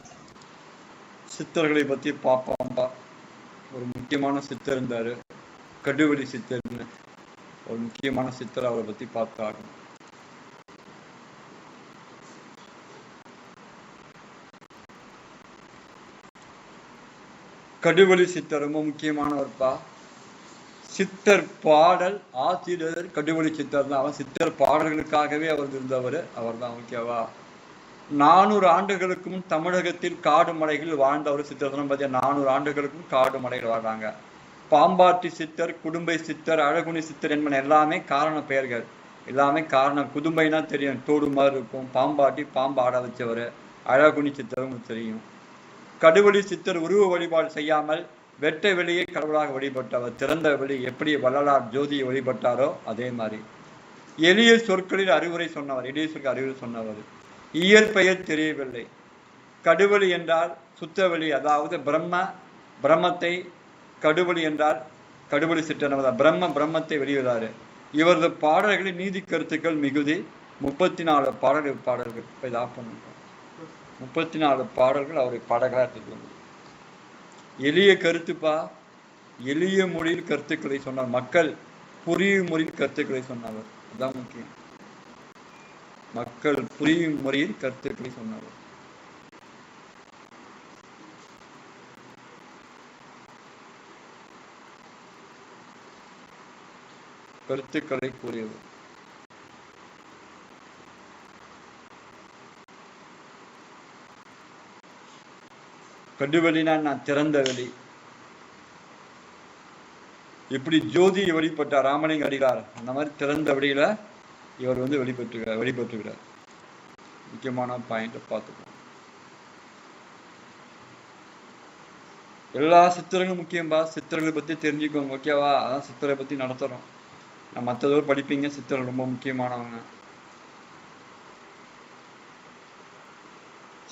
சித்தர்களை பத்தி பார்ப்போம்பா. ஒரு முக்கியமான சித்தர் இருந்தாரு, கடுவெளி சித்தர்னு ஒரு முக்கியமான சித்தர். அவரை பத்தி பார்த்தாங்க. கடுவெளி சித்தர் ரொம்ப முக்கியமானவர்ப்பா. சித்தர் பாடல் ஆசிரியர் கடுவெளி சித்தர் தான். அவன் சித்தர் பாடல்களுக்காகவே அவர் இருந்தவர். அவர் தான் ஓகேவா. 400 ஆண்டுகளுக்கு முன் தமிழகத்தில் காடு மலைகளில் வாழ்ந்தவர் சித்தர். 400 ஆண்டுகளுக்கும் காடு மலைகள் வாழ்றாங்க. பாம்பாட்டி சித்தர், குடும்பை சித்தர், அழகுனி சித்தர் என்பன எல்லாமே காரண பெயர்கள். எல்லாமே காரணம். குடும்பைனா தெரியும், தோடு மாதிரி இருக்கும். பாம்பாட்டி பாம்பு ஆட வச்சவர். அழகுனி சித்தரும் தெரியும். கடுவெளி சித்தர் உருவ வழிபாடு செய்யாமல் வெட்ட வெளியே கடவுளாக வழிபட்டவர். திறந்த வெளி எப்படி வள்ளலார் ஜோதியை வழிபட்டாரோ அதே மாதிரி. எளிய சொற்களில் அறிவுரை சொன்னவர். எளிய சொற்கள் அறிவுரை சொன்னவர். இயற்பெயர் தெரியவில்லை. கடுவெளி என்றால் சுத்தவெளி, அதாவது பிரம்மத்தை, கடுவெளி என்றால் கடுவெளி சிற்றனவதான் பிரம்மத்தை வெளியிடாரு. இவரது பாடல்களில் நீதி கருத்துக்கள் மிகுதி. 34 பாடல்கள் இப்போ இதாக பண்ணுங்க. 34 பாடல்கள் அவரை பாடகராக எடுத்துக்கணும். எளிய கருத்துப்பா, எளிய மொழியில் கருத்துக்களை சொன்னார். மக்கள் புரியும் மொழியில் கருத்துக்களை சொன்னவர். அதுதான் முக்கியம். மக்கள் புரியும் முறையில் கருத்துக்களை சொன்னவர். கருத்துக்களை கூறியவர். கடுவெளினா நான் திறந்த வெளி. எப்படி ஜோதியை வெளிப்பட்டார் ராமலிங்க அடிகளார், அந்த மாதிரி திறந்த வெளியில இவர் வந்து வெளிப்பட்டுகிறார். முக்கியமான பாயிண்ட் பார்த்துக்கணும். எல்லா சித்திரங்களும் முக்கியம்பா. சித்திரங்களை பத்தி தெரிஞ்சுக்கோங்க, ஓகேவா? அதான் சித்திரை பத்தி நடத்துறோம். நான் மற்றதோடு படிப்பீங்க. சித்திரம் ரொம்ப முக்கியமானவங்க.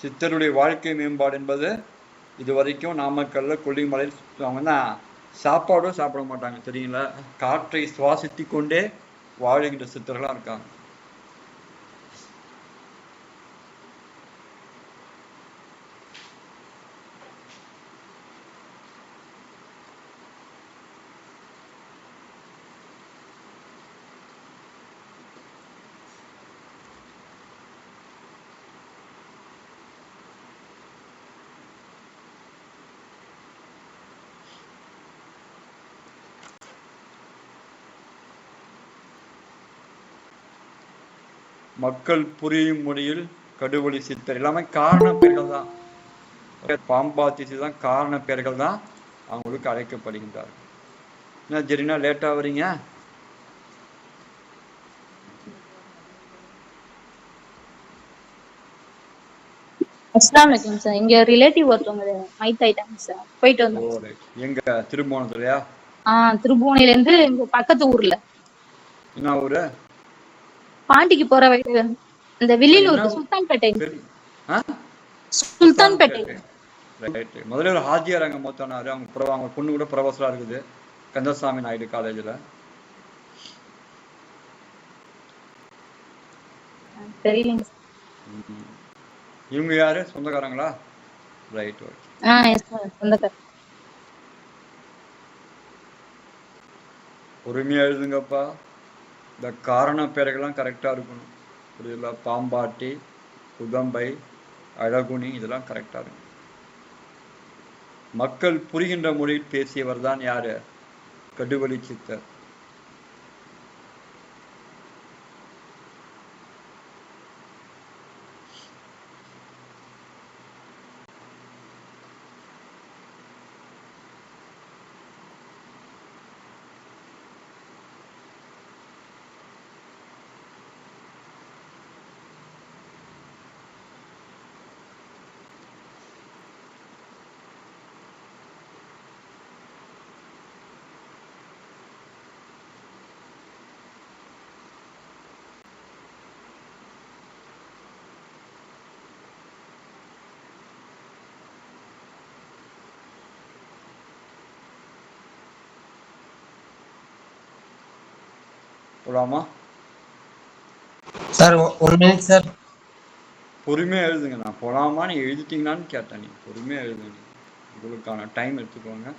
சித்தருடைய வாழ்க்கை மேம்பாடு என்பது இதுவரைக்கும் நாமக்கல்ல கொல்லிமலையில் சுற்றுவாங்கன்னா சாப்பாடும் சாப்பிட மாட்டாங்க, தெரியுங்களா? காற்றை சுவாசித்து கொண்டே வாழுகின்ற சித்தர்களா இருக்காங்க. மக்கள் புரியும் மொழியில் கடுவெளி சித்தர் எல்லாமே காரண பெயர்கள் தான். பாம்பாத்தி தான் காரண பெயர்கள் தான் அவங்களுக்கு அழைக்கப்படுகின்றார்கள். என்ன ஜெரினா லேட்டா வரீங்க? அஸ்ஸலாமு அலைக்கும் சார். இங்க ரிலேட்டிவ் ஒருத்தவங்க மைத் ஆயிட்டாங்க சார், போயிட்டு வந்தோம். எங்க திருபுவனத்துலயா? திருபுவனையில இருந்து இங்க பக்கத்து ஊர்ல. என்ன ஊரு? பாண்டிக்கு போற வழி இந்த வில்லியனூர் சுல்தான்பேட்டை. சுல்தான்பேட்டை. முதல்ல ஒரு ஹாஜியார் அங்க மொத்தனாரு. அவங்க பொண்ணு கூட ப்ரொஃபஸரா இருக்குது கந்தசாமி நாயுடு காலேஜ்ல. தெரியலங்க. இவங்க யாரு? சொந்தக்காரங்களா? ரைட். சொந்தக்காரங்க. பொறுமையா எழுதுங்கப்பா. இந்த காரண பெயர்கள்லாம் கரெக்டா இருக்கணும், புரியுதுல? பாம்பாட்டி, குதம்பை, அழகுனி இதெல்லாம் கரெக்டா இருக்கும். மக்கள் புரிகின்ற மொழியில் பேசியவர் தான் யாரு? கடுவெளி சித்தர். போலாமா சார்? 1 minute sir. பொறுமையா எழுதுங்க. நான் போலாமா நீ எழுதிட்டீங்களான்னு கேட்டேன். நீ பொறுமையா எழுதுங்க. உங்களுக்கான டைம் எடுத்துக்கோங்க.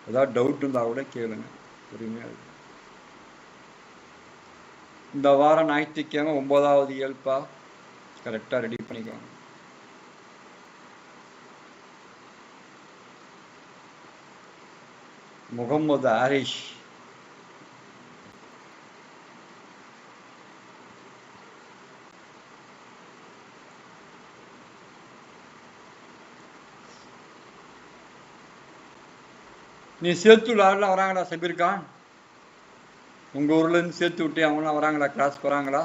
ஏதாவது டவுட் இருந்தா கூட கேளுங்க. பொறுமையா எழுதுங்க. இந்த வாரம் ஞாயிற்றுக்கிழமை 9வது இயல்பா கரெக்டா ரெடி பண்ணிக்கோங்க. முகமது ஆரிஷ். நீ சேர்த்து விளாடலாம் வராங்களா? சபீர் கான் உங்க ஊர்ல இருந்து சேர்த்து விட்டு அவங்களாம் வராங்களா? கிளாஸ்க்கு வராங்களா?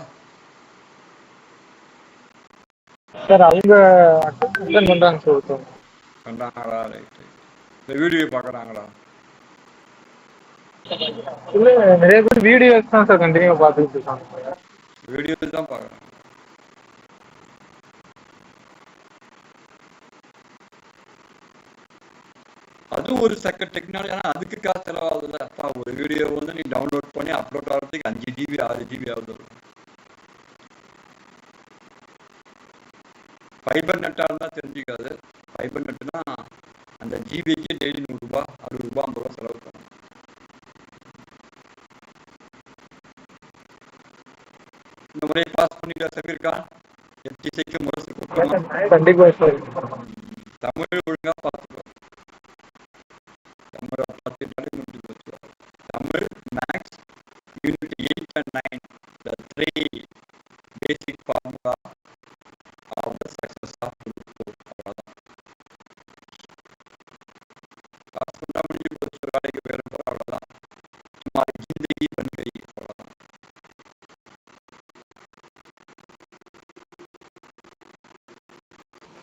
சார் அவங்க அட்டெண்ட் பண்றாங்க சார். பண்றாங்களா? ரைட். இந்த வீடியோ பாக்குறாங்களா? இல்ல, நிறைய பேர் வீடியோஸ் தான் சார் கண்டினியூ பார்த்துட்டு இருக்காங்க. வீடியோ தான் பாக்குறாங்க. அது ஒரு செகண்ட் டெக்னாலஜி. ஆனால் அதுக்கு காசு செலவாகுதுல்ல. அப்பா ஒரு வீடியோ வந்து நீ டவுன்லோட் பண்ணி அப்லோட் ஆகிறதுக்கு 5 GB 6 GB ஆகுது. ஃபைபர் நெட்டாக இருந்தால் தெரிஞ்சுக்காது. ஃபைபர் நெட்டுனா அந்த ஜிபிக்கு டெய்லி 100 ரூபா 60 ரூபா 50 ரூபா செலவு பண்ணணும். இந்த முறை பாஸ் பண்ணிட்டா சமீர்கா? எஃப்டிசிக்கு முரசு கொடுக்கணும். கண்டிப்பா சார். தமிழ் ஒழுங்கா பார்த்துக்கோ. தமிழை பார்த்துக்கிட்டாலே முடிஞ்சு போச்சு. Tamil, maths, unit 8 and 9, the 3 basic formula of the success of group 4. அவ்வளோதான். பாஸ் பண்ணா முடிஞ்சு போச்சு. வேலைக்கு போயிடும். அவ்வளோதான். तुम्हारी जिंदगी बन गई. अவ்வளோதான்.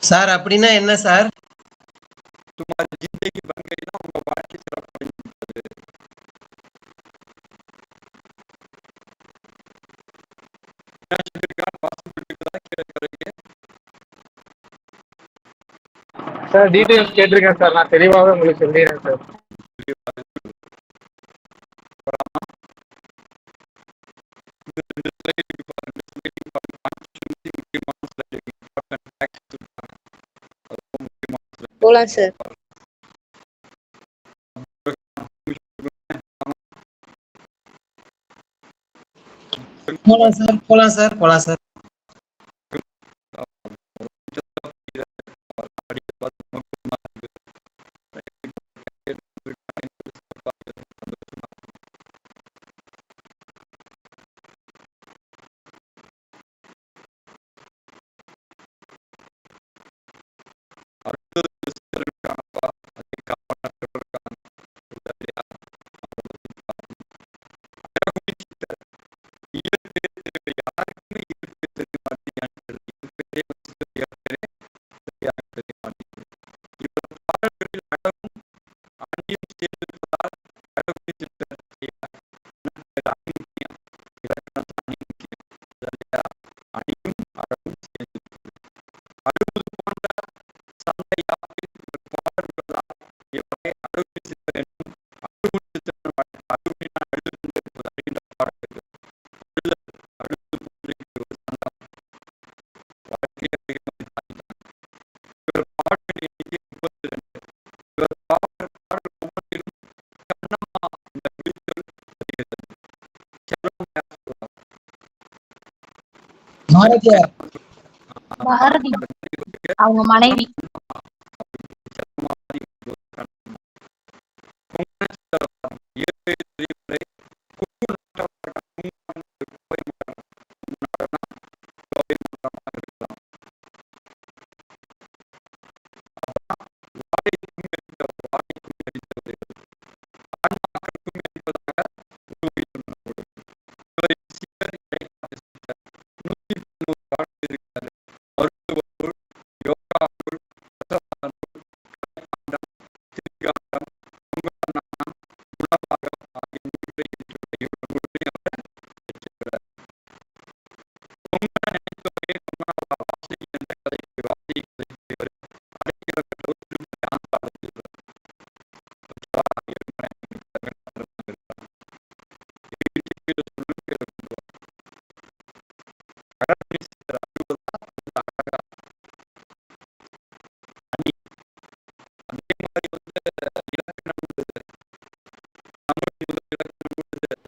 சார் அப்படின்னா என்ன சார்? तुम्हारी जिंदगी बन गई ना உங்க வாழ்க்கை சிறப்படைந்து விட்டது. சார் டீட்டெயில்ஸ் கேட்டிருக்கேன் சார். நான் தெளிவாக உங்களுக்கு சொல்லிடுறேன் சார். போலாம் சார். போலாம் சார், போலாம் சார், போலாம் சார். பாரதியார். பாரதி அவங்க மனைவி.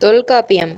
தொல்காப்பியம்.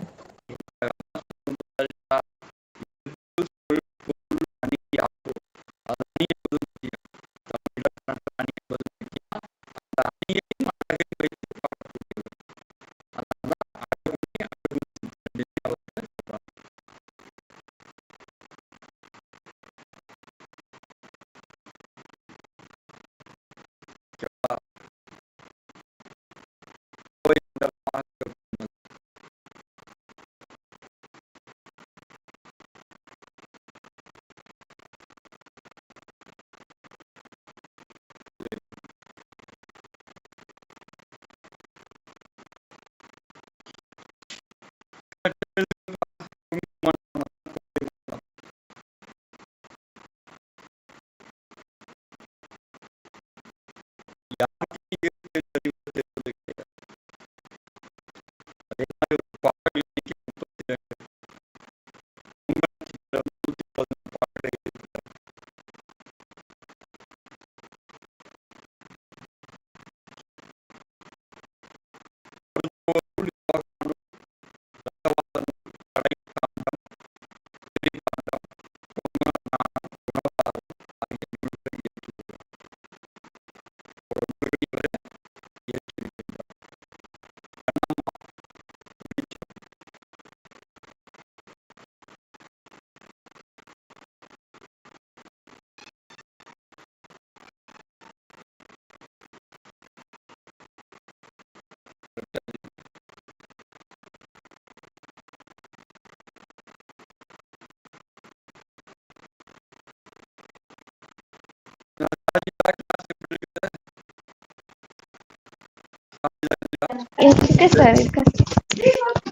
இருக்கு சார் இருக்கு.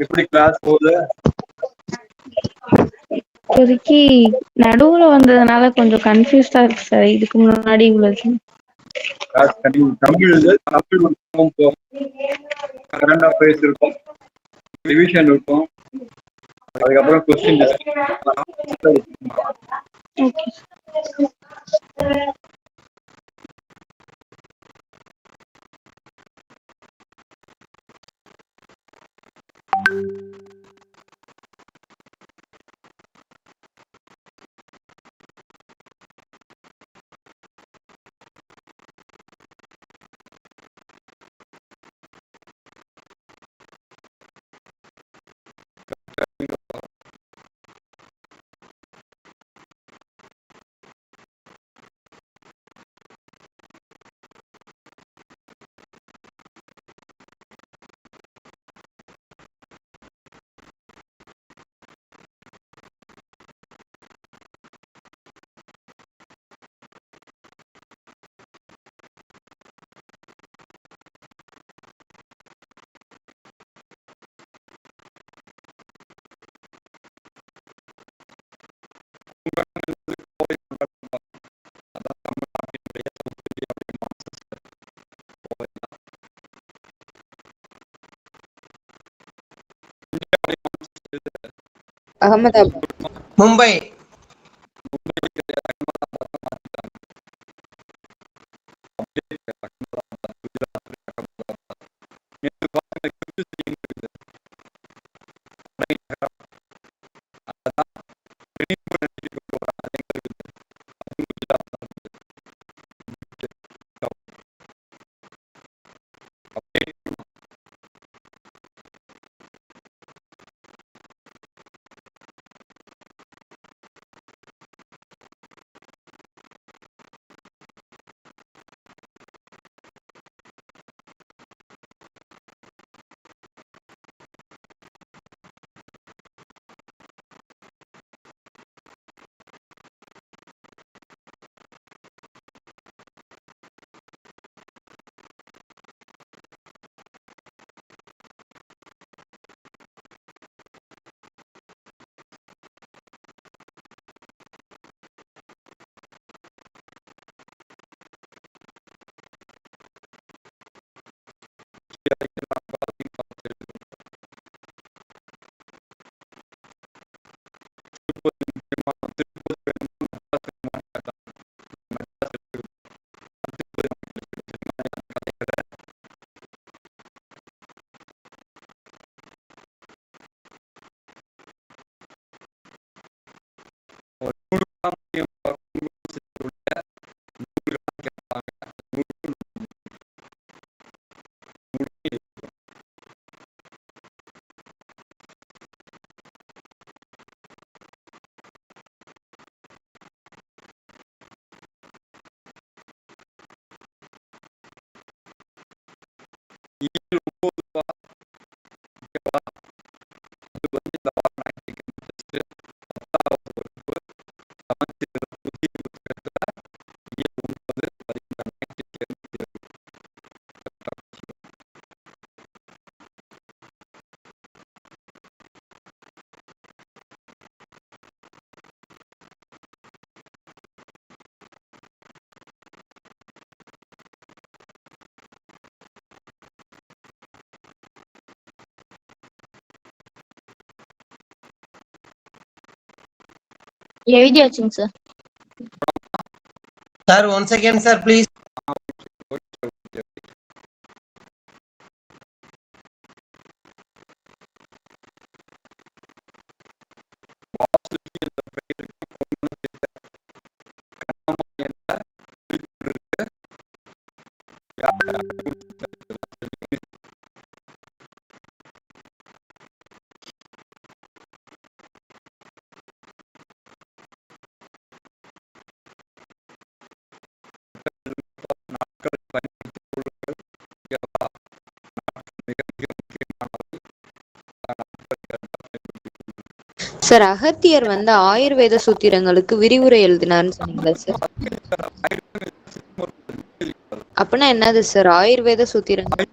எப்படி கிளாஸ் போகுது? இப்போதைக்கு நடுவுல வந்ததுனால கொஞ்சம் கன்ஃபியூஸ்டா இருக்கு சார். இதுக்கு முன்னாடி உள்ளது கிளாஸ் தமிழ் இருக்கும், கரண்ட் அஃபேர்ஸ் இருக்கும், ரிவிஷன் இருக்கும், அதுக்கப்புறம் கொஸ்டின். ஓகே. அகமதாபாத். மும்பை. எழுதியாச்சுங்க sir. Sir 1 second sir please. Sir Agathiyar வந்து ஆயுர்வேத சூத்திரங்களுக்கு விரிவுரை எழுதினார்னு சொன்னீங்களா சார்? அப்படின்னா என்னது சார் ஆயுர்வேத சூத்திரங்கள்?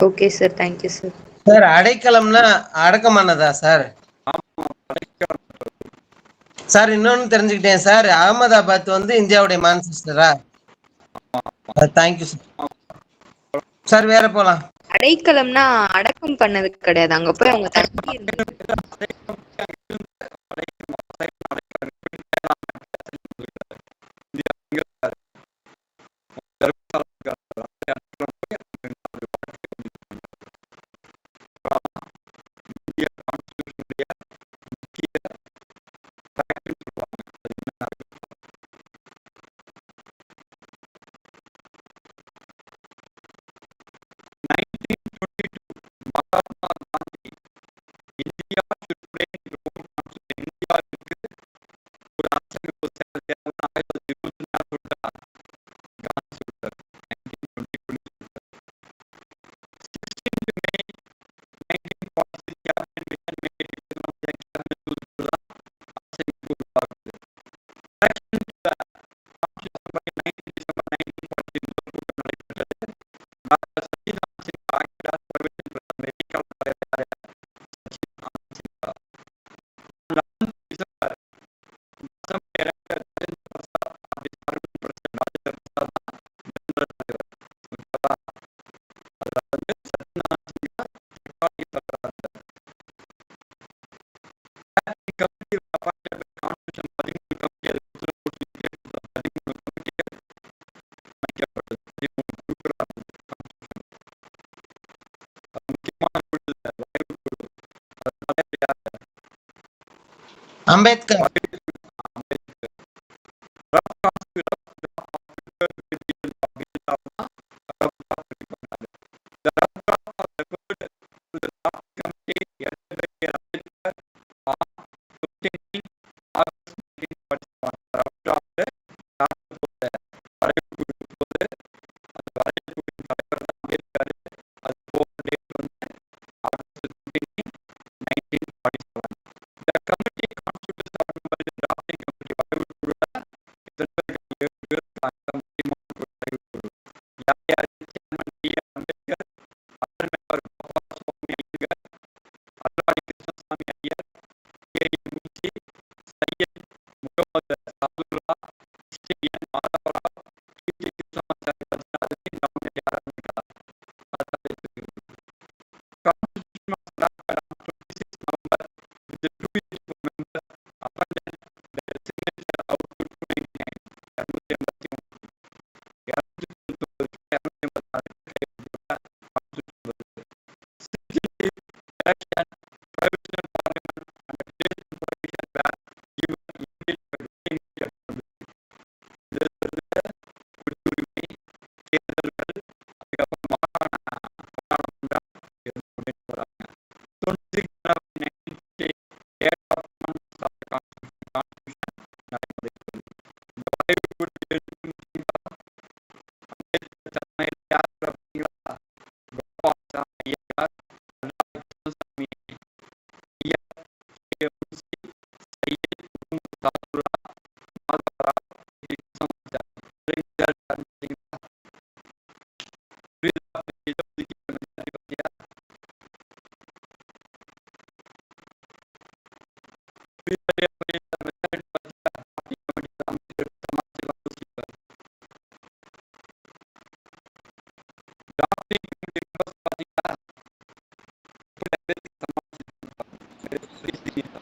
Okay sir, thank you sir. Sir அடைக்கலம்னா அடக்கமானதா சார்? சார் இன்னொன்னு தெரிஞ்சுக்கிட்டேன் சார், அகமதாபாத் வந்து இந்தியாவுடைய மான்செஸ்டரா? Thank you sir. சார் வேற போலாம். அடைக்கலம்னா அடக்கம் பண்ணது கிடையாது, அங்க போய் அவங்க தங்கி இருந்தது. அம்பேத்கர்.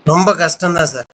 ரொம்ப கஷ்டம் தான் சார்.